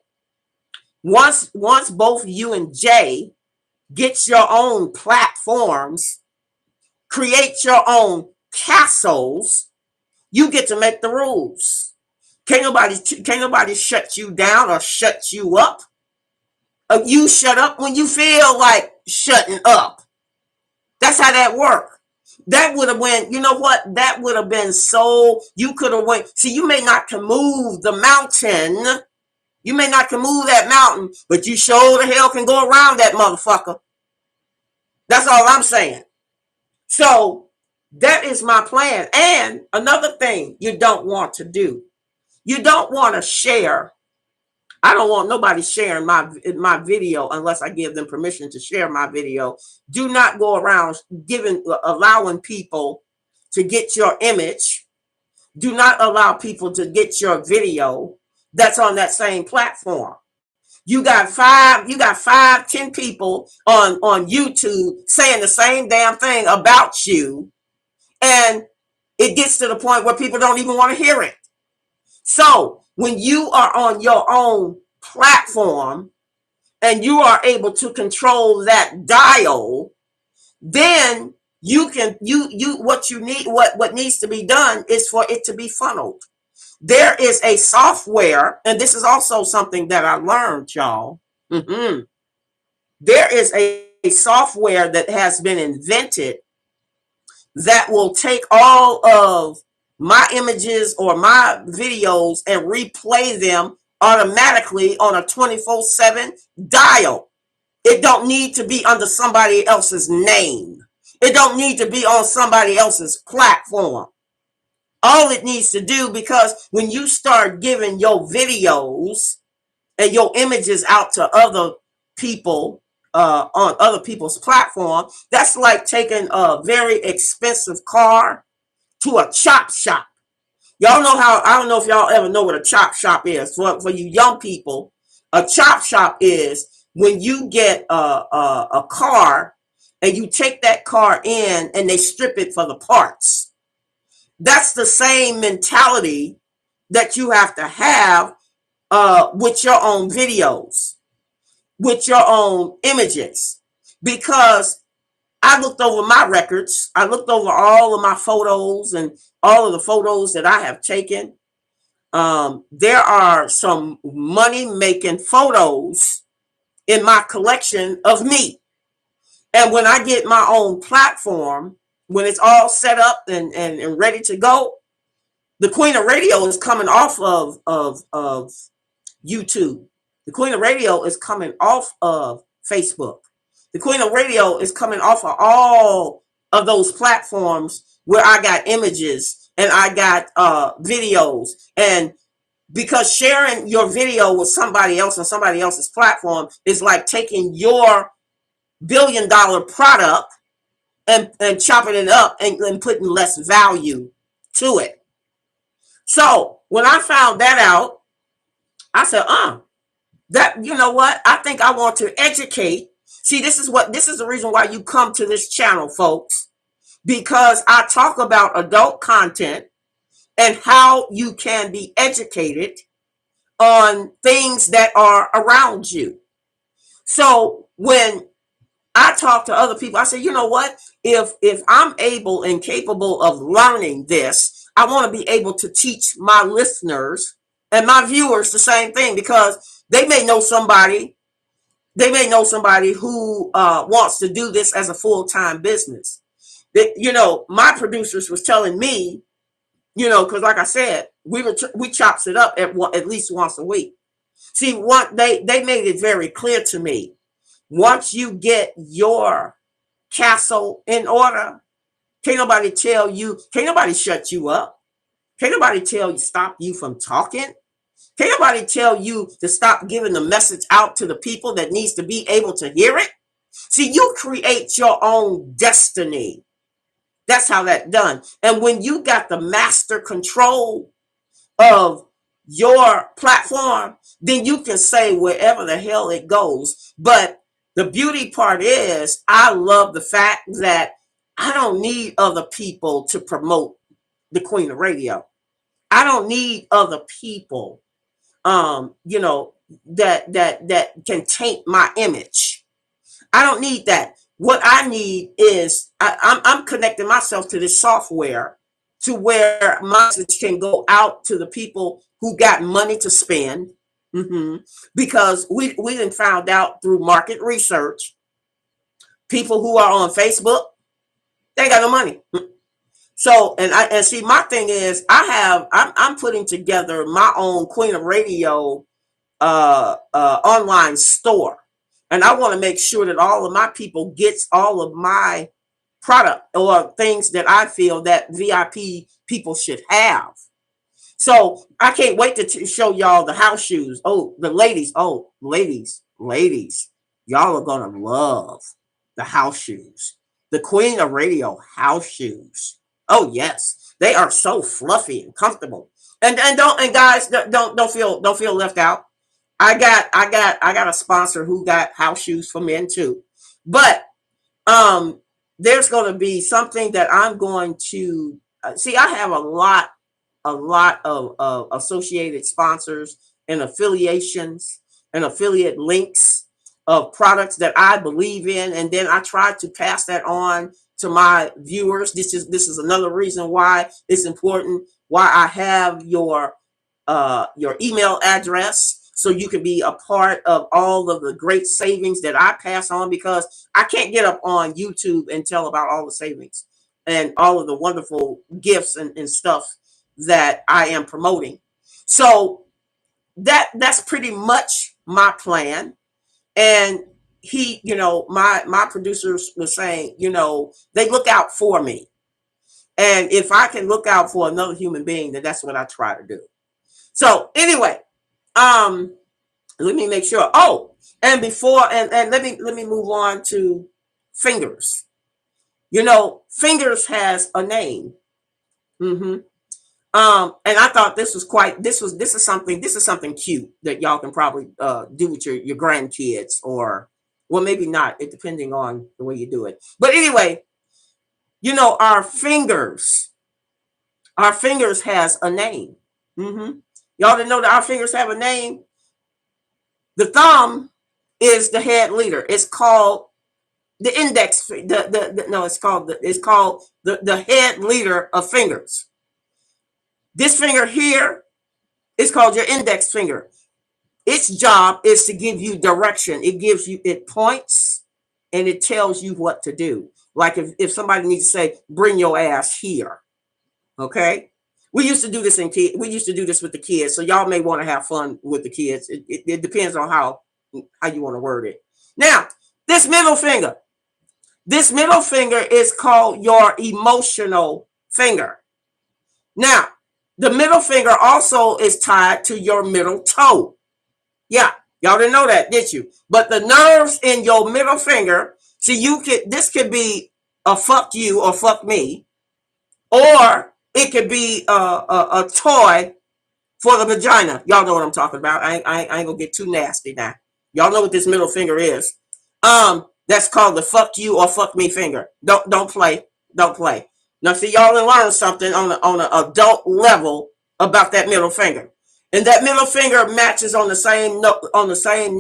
once both you and Jay get your own platforms, create your own castles, you get to make the rules. Can't nobody shut you down or shut you up. You shut up when you feel like shutting up. That's how that worked. That would have went, you know what? That would have been so, you could have went, see, you may not can move the mountain. You may not can move that mountain, but you sure the hell can go around that motherfucker. That's all I'm saying. So that is my plan. And another thing you don't want to do, you don't want to share. I don't want nobody sharing my video unless I give them permission to share my video. Do not go around allowing people to get your image. Do not allow people to get your video that's on that same platform. You got five, 10 people on YouTube saying the same damn thing about you. And it gets to the point where people don't even want to hear it. So when you are on your own platform and you are able to control that dial, then you can what you need what needs to be done is for it to be funneled. There is a software, and this is also something that I learned, y'all. Mm-hmm. There is a software that has been invented that will take all of my images or my videos and replay them automatically on a 24/7 dial. It don't need to be under somebody else's name. It don't need to be on somebody else's platform. All it needs to do, because when you start giving your videos and your images out to other people on other people's platform, that's like taking a very expensive car to a chop shop. Y'all know how, I don't know if y'all ever know what a chop shop is. For you young people, a chop shop is when you get a car and you take that car in and they strip it for the parts. That's the same mentality that you have to have with your own videos, with your own images. Because I looked over my records, I looked over all of my photos and all of the photos that I have taken. There are some money-making photos in my collection of me. And when I get my own platform, when it's all set up and ready to go, the Queen of Radio is coming off of YouTube. The Queen of Radio is coming off of Facebook. The Queen of Radio is coming off of all of those platforms where I got images and I got videos. And because sharing your video with somebody else on somebody else's platform is like taking your $1 billion product and chopping it up and putting less value to it. So when I found that out, I said, that, you know what? I think I want to educate. See, this is the reason why you come to this channel, folks, because I talk about adult content and how you can be educated on things that are around you. So when I talk to other people, I say, you know what? If I'm able and capable of learning this, I want to be able to teach my listeners and my viewers the same thing, because they may know somebody who wants to do this as a full-time business. My producers was telling me, because like I said, we chops it up at least once a week. See, they made it very clear to me. Once you get your castle in order, can't nobody shut you up. Can't nobody stop you from talking. Can't nobody tell you to stop giving the message out to the people that needs to be able to hear it. See, you create your own destiny. That's how that's done. And when you got the master control of your platform, then you can say wherever the hell it goes. But the beauty part is, I love the fact that I don't need other people to promote the Queen of Radio. I don't need other people, that can taint my image. I don't need that. What I need is I'm connecting myself to this software to where my message can go out to the people who got money to spend. Because we done found out through market research, people who are on Facebook, they got no money. So, and see, my thing is, I'm putting together my own Queen of Radio online store, and I want to make sure that all of my people gets all of my product or things that I feel that VIP people should have. So I can't wait to show y'all the house shoes. Oh, the ladies. Oh, ladies, y'all are gonna love the house shoes. The Queen of Radio house shoes. Oh yes, they are so fluffy and comfortable. And guys, don't feel left out. I got a sponsor who got house shoes for men too. But um there's going to be something that I'm going to see. I have a lot of associated sponsors and affiliations and affiliate links of products that I believe in, and then I try to pass that on to my viewers. This is another reason why it's important, why I have your email address, so you can be a part of all of the great savings that I pass on, because I can't get up on YouTube and tell about all the savings and all of the wonderful gifts and stuff that I am promoting. So that's pretty much my plan. And he, my producers were saying, they look out for me. And if I can look out for another human being, then that's what I try to do. So anyway, um, let me make sure. Oh, and before and let me move on to Fingers. Fingers has a name. Mm-hmm. And I thought this is something cute that y'all can probably do with your grandkids, or well, maybe not, it depending on the way you do it. But anyway, our fingers has a name. Mm-hmm. Y'all didn't know that our fingers have a name. The thumb is the head leader. It's called the index. No, it's called the head leader of fingers. This finger here is called your index finger. Its job is to give you direction. It points and it tells you what to do. Like if somebody needs to say, bring your ass here. Okay. We used to do this we used to do this with the kids. So y'all may want to have fun with the kids. It depends on how you want to word it. Now, this middle finger is called your emotional finger. Now, the middle finger also is tied to your middle toe. Yeah, y'all didn't know that, did you? But the nerves in your middle finger, see, this could be a fuck you or fuck me, or it could be a toy for the vagina. Y'all know what I'm talking about. I ain't gonna get too nasty now. Y'all know what this middle finger is. That's called the fuck you or fuck me finger. Don't play. Don't play. Now, see, y'all learn something on an adult level about that middle finger. And that middle finger matches on the same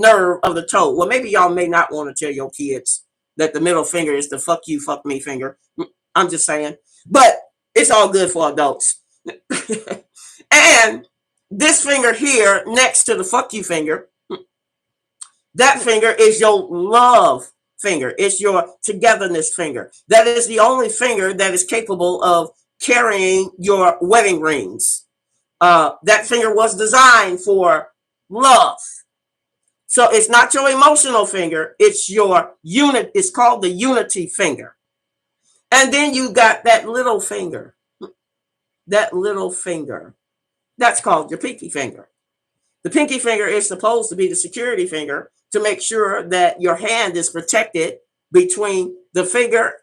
nerve of the toe. Well, maybe y'all may not want to tell your kids that the middle finger is the fuck you, fuck me finger. I'm just saying. But it's all good for adults. And this finger here, next to the fuck you finger, that finger is your love finger. It's your togetherness finger. That is the only finger that is capable of carrying your wedding rings. That finger was designed for love. So it's not your emotional finger. It's your unit. It's called the unity finger. And then you got that little finger. That little finger. That's called your pinky finger. The pinky finger is supposed to be the security finger to make sure that your hand is protected between the finger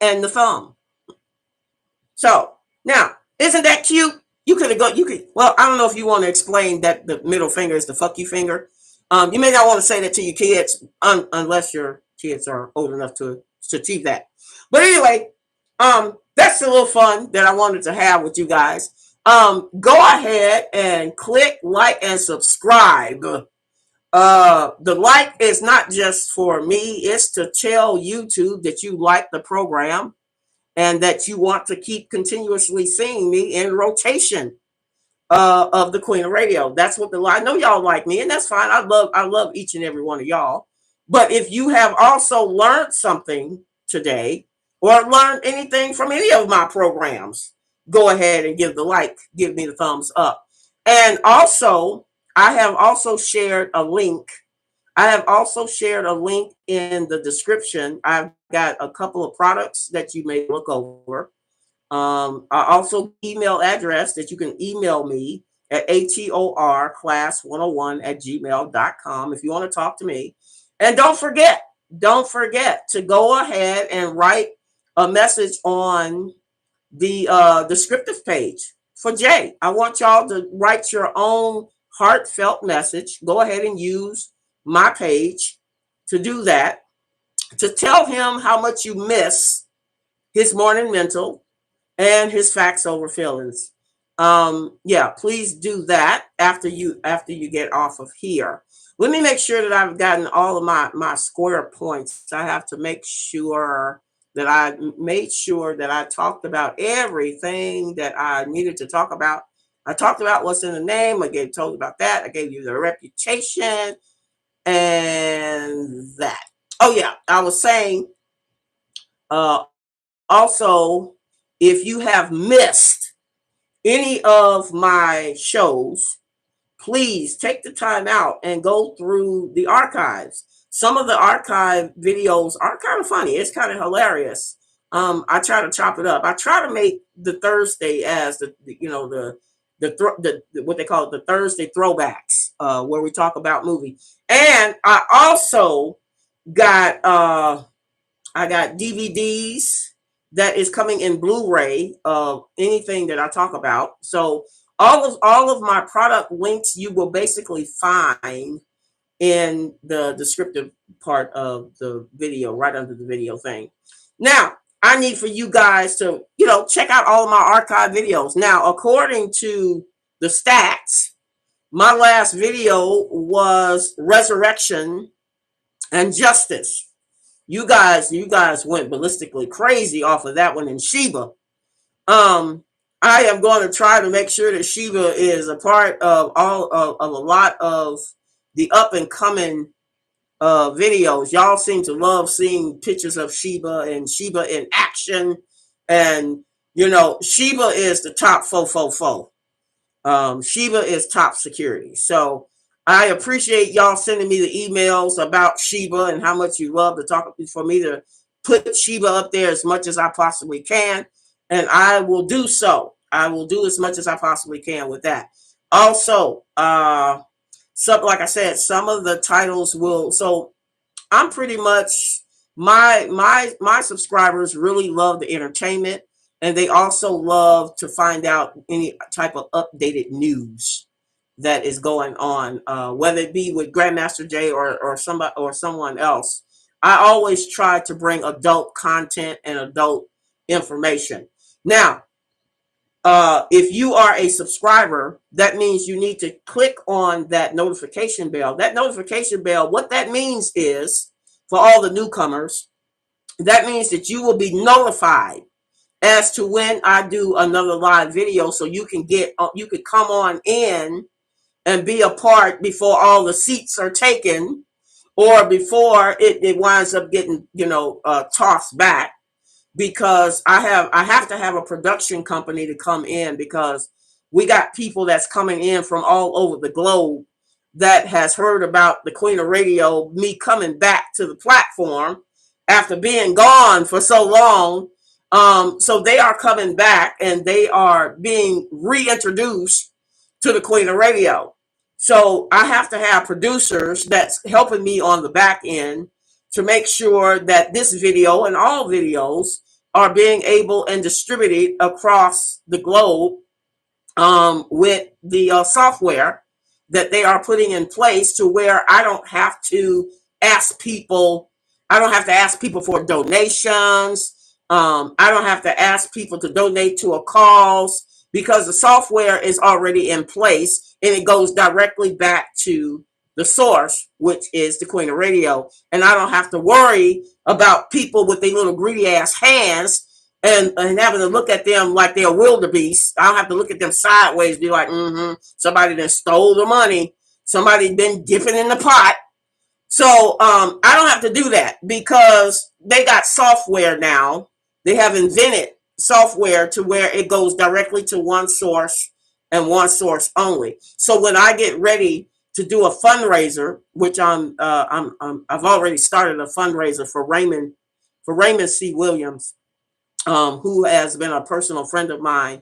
and the thumb. So now, isn't that cute? Well, I don't know if you want to explain that the middle finger is the fuck you finger. You may not want to say that to your kids unless your kids are old enough to achieve that. But anyway, that's a little fun that I wanted to have with you guys. Go ahead and click like and subscribe. The like is not just for me, it's to tell YouTube that you like the program and that you want to keep continuously seeing me in rotation of the Queen of Radio. That's what I know y'all like me, and that's fine. I love each and every one of y'all. But if you have also learned something today or learned anything from any of my programs, go ahead and give me the thumbs up. And also, I have also shared a link. In the description. I've got a couple of products that you may look over. I also email address that you can email me at atorclass101@gmail.com if you want to talk to me. And don't forget to go ahead and write a message on the descriptive page for Jay. I want y'all to write your own heartfelt message. Go ahead and use my page to do that, to tell him how much you miss his morning mental and his facts over feelings. Yeah, please do that after you get off of here. Let me make sure that I've gotten all of my square points. I have to make sure that I made sure that I talked about everything that I needed to talk about. I talked about what's in the name. Told about that. I gave you the reputation and that. Oh yeah, I was saying. Also, if you have missed any of my shows, please take the time out and go through the archives. Some of the archive videos are kind of funny. It's kind of hilarious. I try to chop it up. I try to make the Thursday as the what they call it, the Thursday throwbacks, where we talk about movie. And I also got I got DVDs that is coming in Blu-ray of anything that I talk about. So all of my product links you will basically find in the descriptive part of the video, right under the video thing. Now, I need for you guys to, check out all of my archive videos. Now, according to the stats, my last video was Resurrection and Justice. You guys went ballistically crazy off of that one in Sheba. I am going to try to make sure that Sheba is a part of a lot of the up and coming videos. Y'all seem to love seeing pictures of Sheba and Sheba in action, and Sheba is the top fo. Sheba is top security. So I appreciate y'all sending me the emails about Sheba and how much you love to talk for me to put Sheba up there as much as I possibly can. And I will do so. I will do as much as I possibly can with that. Also, like I said, some of the titles will. So I'm pretty much my subscribers really love the entertainment, and they also love to find out any type of updated news that is going on, whether it be with Grandmaster Jay or somebody or someone else. I always try to bring adult content and adult information. Now, if you are a subscriber, that means you need to click on that notification bell. That notification bell, what that means is, for all the newcomers, that means that you will be notified as to when I do another live video, so you can come on in and be a part before all the seats are taken, or before it winds up getting tossed back, because I have to have a production company to come in, because we got people that's coming in from all over the globe that has heard about the Queen of Radio, me coming back to the platform after being gone for so long. So they are coming back and they are being reintroduced to the Queen of Radio. So I have to have producers that's helping me on the back end to make sure that this video and all videos are being able and distributed across the globe, with the software that they are putting in place, to where I don't have to ask people. I don't have to ask people for donations. I don't have to ask people to donate to a cause, because the software is already in place and it goes directly back to the source, which is the Queen of Radio. And I don't have to worry about people with their little greedy ass hands and having to look at them like they're wildebeest. I don't have to look at them sideways, be like, somebody that stole the money, somebody been dipping in the pot. So I don't have to do that, because they got software now. They have invented software to where it goes directly to one source and one source only. So when I get ready to do a fundraiser, which I've already started a fundraiser for Raymond C. Williams, who has been a personal friend of mine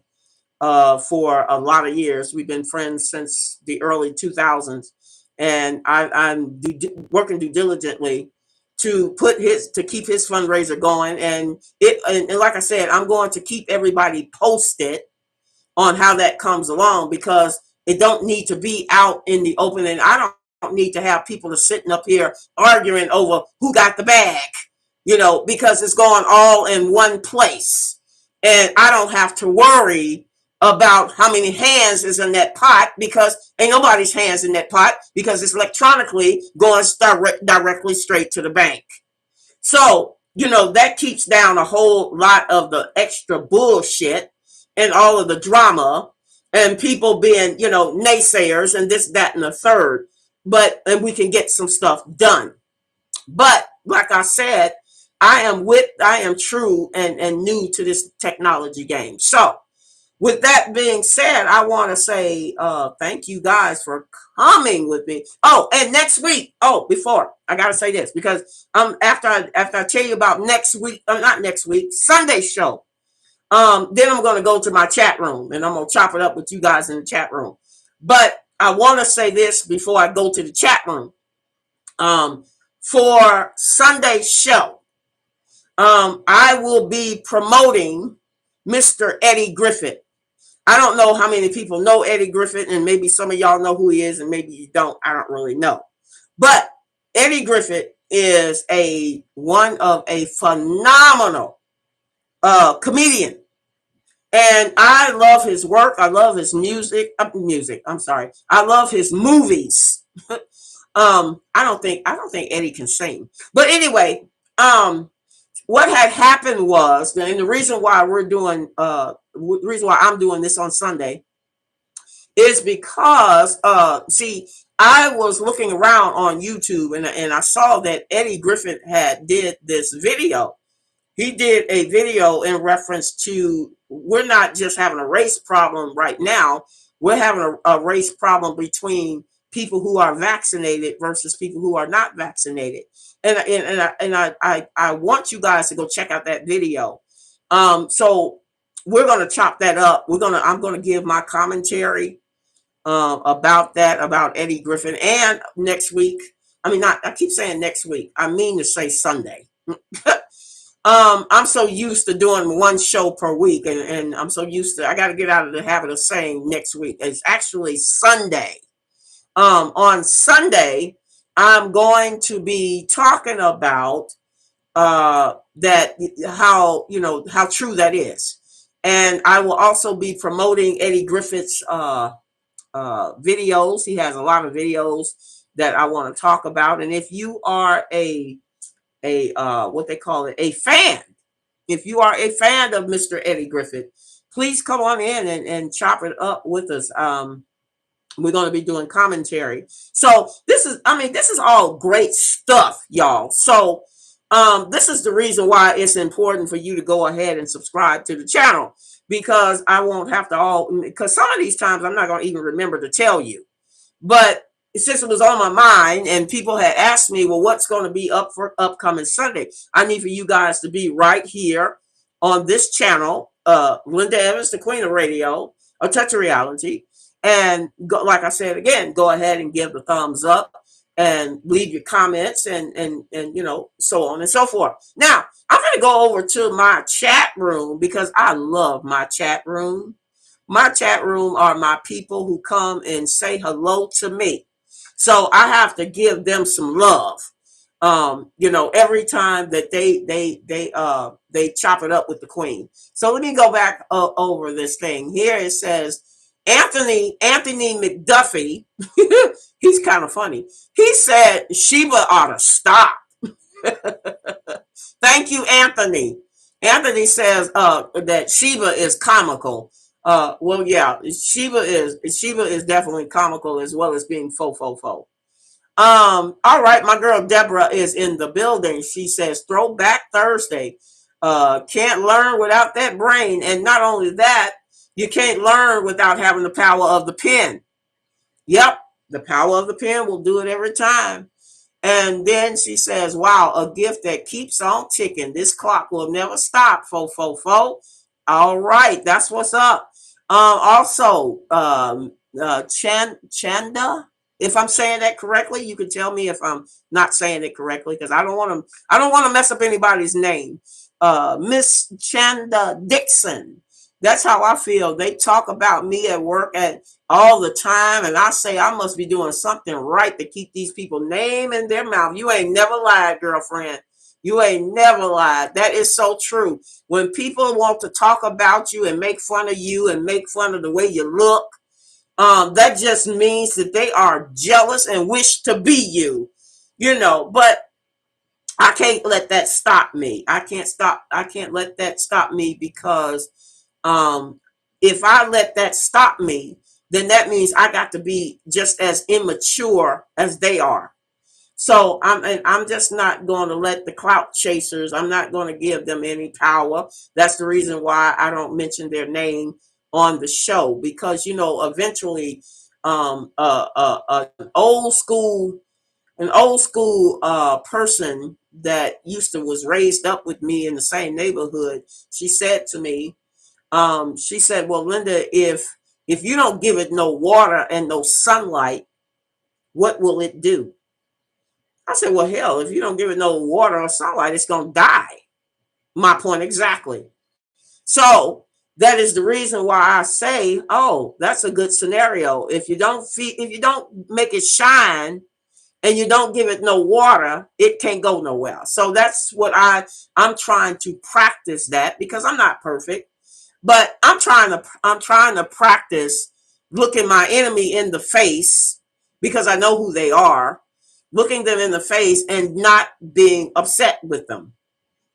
for a lot of years. We've been friends since the early 2000s, and I'm working due diligently to keep his fundraiser going. And like I said, I'm going to keep everybody posted on how that comes along, because it don't need to be out in the open, and I don't need to have people sitting up here arguing over who got the bag, because it's going all in one place, and I don't have to worry about how many hands is in that pot, because ain't nobody's hands in that pot, because it's electronically going directly straight to the bank. So, that keeps down a whole lot of the extra bullshit and all of the drama and people being, naysayers and this, that, and the third. And we can get some stuff done. But like I said, I am true and new to this technology game. So with that being said, I want to say thank you guys for coming with me. Oh, and next week. Oh, before I gotta say this, because after I tell you about next week, not next week, Sunday show. Then I'm gonna go to my chat room and I'm gonna chop it up with you guys in the chat room. But I want to say this before I go to the chat room. For Sunday show, I will be promoting Mr. Eddie Griffith. I don't know how many people know Eddie Griffith, and maybe some of y'all know who he is, and maybe you don't. I don't really know. But Eddie Griffith is one of a phenomenal comedian. And I love his work. I love his music. I'm sorry. I love his movies. I don't think Eddie can sing. But anyway, what had happened was, and the reason why the reason why I'm doing this on Sunday is because, see, I was looking around on YouTube and I saw that Eddie Griffith did this video. He did a video in reference to, we're not just having a race problem right now. We're having a race problem between people who are vaccinated versus people who are not vaccinated. And I want you guys to go check out that video. So we're going to chop that up. I'm going to give my commentary about that, about Eddie Griffin. And next week, I keep saying next week. I mean to say Sunday. I'm so used to doing one show per week, and I'm so used to, I got to get out of the habit of saying next week. It's actually Sunday. On Sunday, I'm going to be talking about that, how true that is. And I will also be promoting Eddie Griffith's videos. He has a lot of videos that I want to talk about. And if you are what they call it, a fan, if you are a fan of Mr. Eddie Griffith, please come on in and chop it up with us. We're going to be doing commentary. So this is all great stuff, y'all. So this is the reason why it's important for you to go ahead and subscribe to the channel, because I won't have to because some of these times I'm not going to even remember to tell you. But since it was on my mind and people had asked me, well, what's going to be up for upcoming Sunday? I need for you guys to be right here on this channel, Linda Evans, the Queen of Radio, A Touch of Reality. And like I said, again, go ahead and give the thumbs up and leave your comments and so on and so forth. Now, I'm going to go over to my chat room because I love my chat room. My chat room are my people who come and say hello to me. So I have to give them some love. Every time that they chop it up with the Queen. So let me go back over this thing. Here it says Anthony McDuffie. He's kind of funny. He said Sheba ought to stop. Thank you, Anthony. Anthony says that Sheba is comical. Well, yeah, Sheba is definitely comical as well as being fo. All right, my girl Deborah is in the building. She says Throwback Thursday. Can't learn without that brain, and not only that, you can't learn without having the power of the pen. Yep, the power of the pen will do it every time. And then she says, wow, a gift that keeps on ticking. This clock will never stop, fo. All right, that's what's up. Also, Chanda If I'm saying that correctly, you can tell me if I'm not saying it correctly, because I don't want to mess up anybody's name. Miss Chanda Dixon. That's how I feel. They talk about me at work at all the time, and I say I must be doing something right to keep these people name in their mouth. You ain't never lied, girlfriend. You ain't never lied. That is so true. When people want to talk about you and make fun of you and make fun of the way you look, that just means that they are jealous and wish to be you, but I can't let that stop me. I can't let that stop me, because if I let that stop me, then that means I got to be just as immature as they are. So I'm just not going to let the clout chasers, I'm not going to give them any power. That's the reason why I don't mention their name on the show, because eventually an old school person that used to was raised up with me in the same neighborhood, she said to me, she said, well, Linda, if you don't give it no water and no sunlight, what will it do? I said, well, hell, if you don't give it no water or sunlight, it's going to die. My point exactly. So that is the reason why I say, oh, that's a good scenario. If you don't make it shine and you don't give it no water, it can't go nowhere. So that's what I'm trying to practice, that, because I'm not perfect, but I'm trying to practice looking my enemy in the face, because I know who they are, looking them in the face and not being upset with them.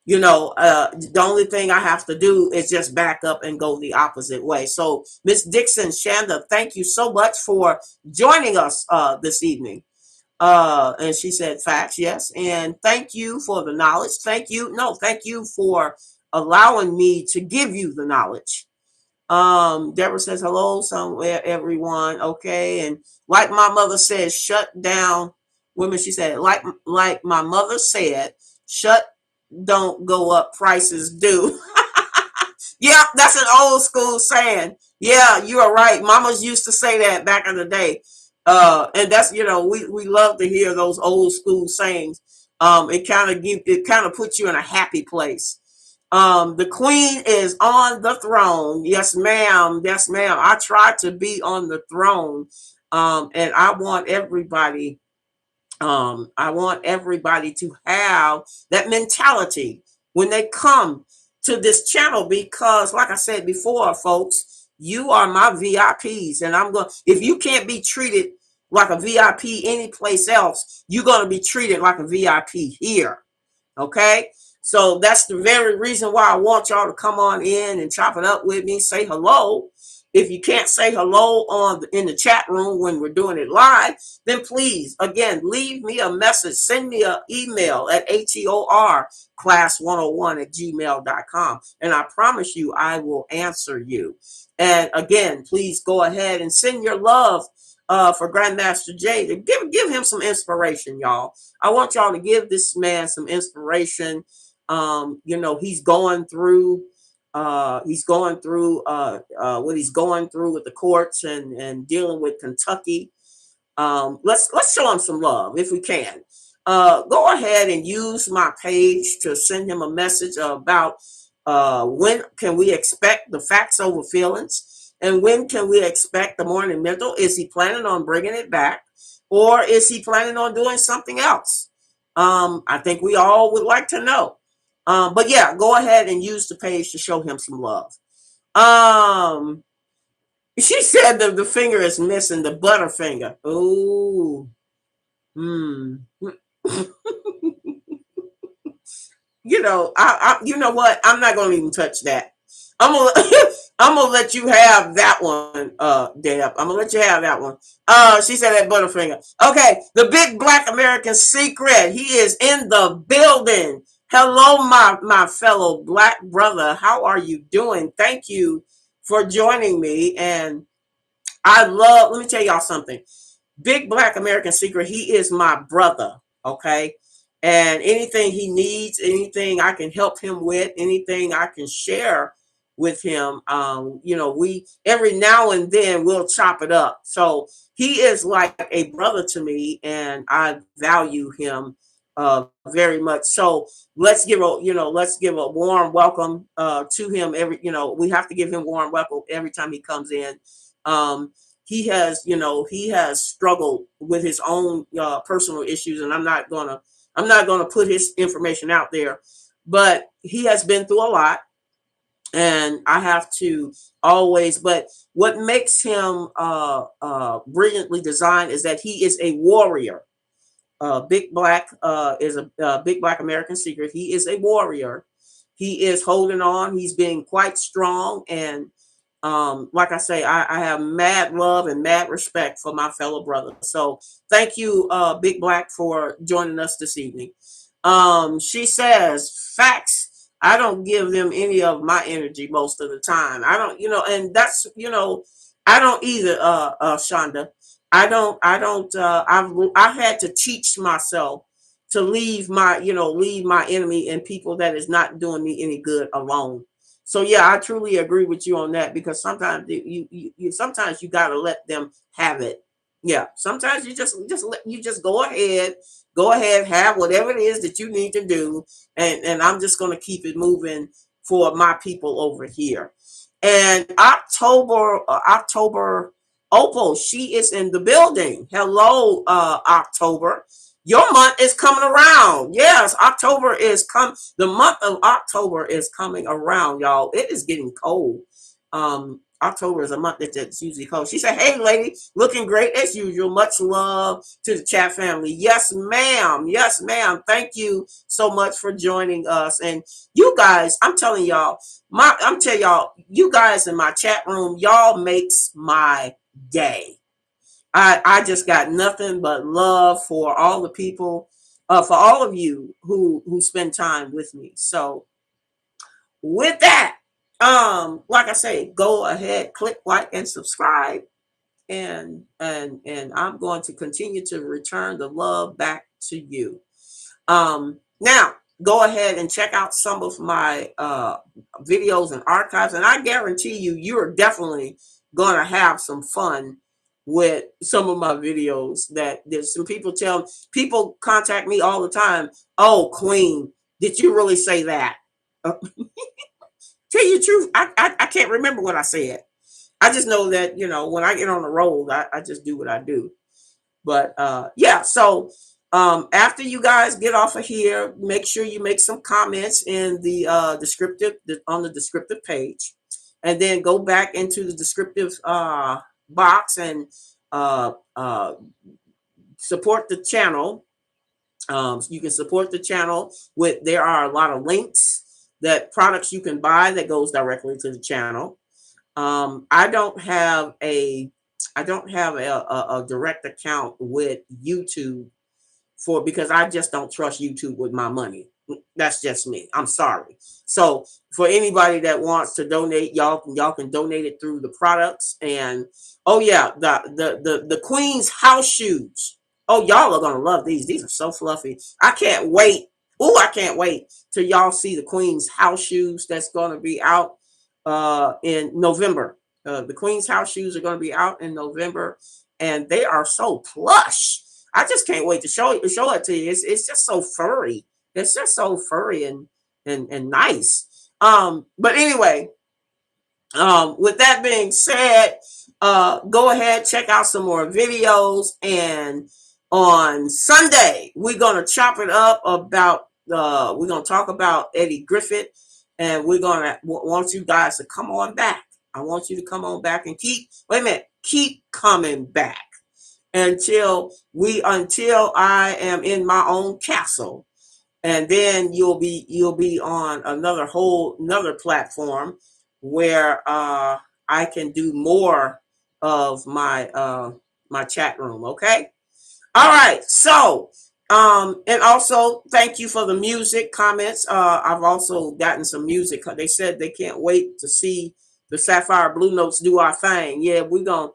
The only thing I have to do is just back up and go the opposite way. So, Miss Dixon Shanda, thank you so much for joining us this evening. And she said, facts, yes. And thank you for the knowledge. Thank you for allowing me to give you the knowledge. Deborah says, hello somewhere, everyone. Okay. And like my mother says, shut down women. She said, like my mother said, shut don't go up, prices do. Yeah, that's an old school saying. Yeah, you are right. Mamas used to say that back in the day. And that's, we love to hear those old school sayings. It kind of puts you in a happy place. The queen is on the throne. Yes, ma'am. Yes, ma'am. I try to be on the throne. And I want everybody to have that mentality when they come to this channel, because like I said before, folks, you are my VIPs, and if you can't be treated like a VIP any place else, you're going to be treated like a VIP here. Okay. So that's the very reason why I want y'all to come on in and chop it up with me. Say hello. If you can't say hello in the chat room when we're doing it live, then please, again, leave me a message. Send me an email at HEORclass101@gmail.com. And I promise you, I will answer you. And again, please go ahead and send your love for Grandmaster Jay to give him some inspiration, y'all. I want y'all to give this man some inspiration. He's going through what he's going through with the courts and dealing with Kentucky. Let's show him some love if we can. Go ahead and use my page to send him a message about when can we expect the facts over feelings, and when can we expect the morning mental. Is he planning on bringing it back, or is he planning on doing something else? I think we all would like to know. But yeah, go ahead and use the page to show him some love. She said that the finger is missing, the butter finger. Oh, you know what? I'm not gonna even touch that. I'm gonna I'm gonna let you have that one, Deb. I'm gonna let you have that one. She said that butterfinger. Okay, the big black American secret. He is in the building. Hello, my fellow black brother. How are you doing? Thank you for joining me. And let me tell y'all something. Big black American secret. He is my brother. Okay. And anything he needs, anything I can help him with, anything I can share with him. We every now and then we'll chop it up. So he is like a brother to me, and I value him very much. So let's give a warm welcome to him. We have to give him warm welcome every time he comes in. Um, he has struggled with his own personal issues, and I'm not gonna put his information out there, but he has been through a lot, and I have to always. But what makes him brilliantly designed is that he is a warrior. Big Black is a Big Black American Secret. He is a warrior. He is holding on. He's being quite strong, and like I say, I have mad love and mad respect for my fellow brothers. So thank you, Big Black, for joining us this evening. She says, facts. I don't give them any of my energy most of the time. I don't, and that's, I don't either, Shonda. I don't, I've had to teach myself to leave my enemy and people that is not doing me any good alone. So yeah, I truly agree with you on that, because sometimes sometimes you gotta let them have it. Yeah, sometimes you just go ahead, have whatever it is that you need to do, and I'm just gonna keep it moving for my people over here. And October Opal, she is in the building. Hello, October. Your month is coming around. Yes, the month of October is coming around, y'all. It is getting cold. October is a month that's usually cold. She said, hey lady, looking great as usual. Much love to the chat family. Yes, ma'am. Yes, ma'am. Thank you so much for joining us. And you guys, I'm telling y'all, you guys in my chat room, y'all makes my day. I just got nothing but love for all the people, for all of you who spend time with me. So with that, like I say, go ahead, click like and subscribe, and I'm going to continue to return the love back to you. Now go ahead and check out some of my videos and archives, and I guarantee you're definitely going to have some fun with some of my videos. That there's some people contact me all the time. Oh, Queen, did you really say that? Tell you the truth, I can't remember what I said. I just know that, when I get on the road, I just do what I do. But yeah, so after you guys get off of here, make sure you make some comments in the on the descriptive page, and then go back into the descriptive box and uh, uh, support the channel. You can support the channel there are a lot of links, that products you can buy that goes directly to the channel. I don't have a direct account with YouTube, because I just don't trust YouTube with my money. That's just me. I'm sorry. So for anybody that wants to donate, y'all can donate it through the products. And oh yeah, the Queen's house shoes. Oh, y'all are gonna love these. These are so fluffy. I can't wait. Oh, I can't wait till y'all see the Queen's house shoes that's gonna be out in November. The Queen's house shoes are gonna be out in November, and they are so plush. I just can't wait to show it to you. It's just so furry. It's just so furry and nice. But anyway, with that being said, go ahead, check out some more videos, and on Sunday we're gonna chop it up about we're gonna talk about Eddie Griffith, and we're gonna want you guys to come on back. I want you to come on back and keep coming back until I am in my own castle, and then you'll be on another platform where I can do more of my chat room. Okay. All right. So and also thank you for the music comments. I've also gotten some music. They said they can't wait to see the Sapphire Blue Notes do our thing. Yeah, we're gonna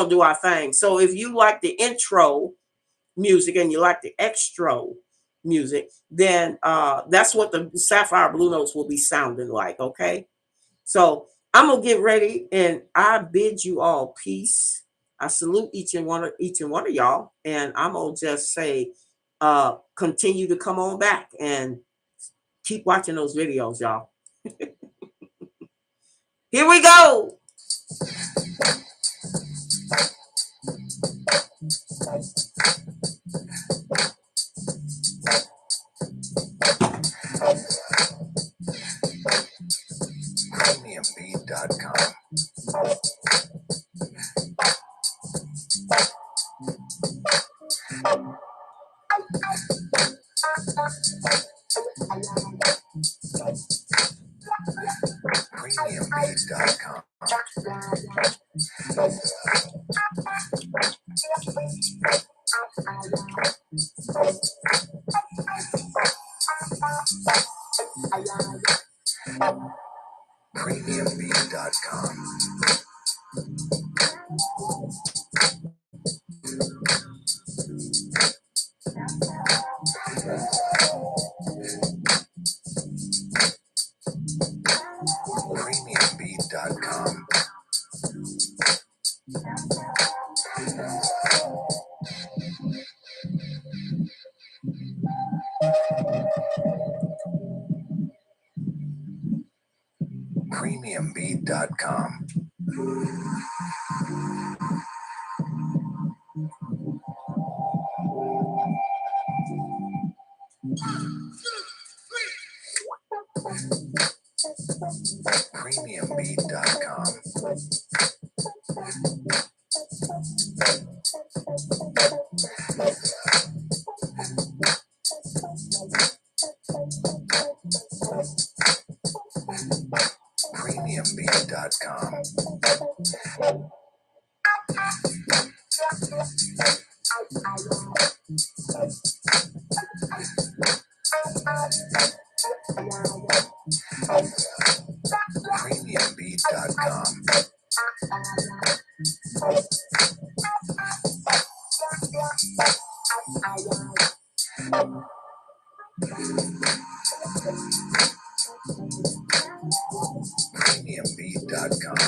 do our thing. So if you like the intro music and you like the extra music, then that's what the Sapphire Blue Notes will be sounding like. Okay. So I'm gonna get ready, and I bid you all peace. I salute each and one of y'all, and I'm gonna just say, continue to come on back and keep watching those videos, y'all. Here we go. GMJ.com. GMJ.com. Premiumbeat.com. Premiumbeat.com. Premiumbeat.com. Premiumbeat.com. Premiumbeat.com. Premiumbeat.com. Premiumbeat.com.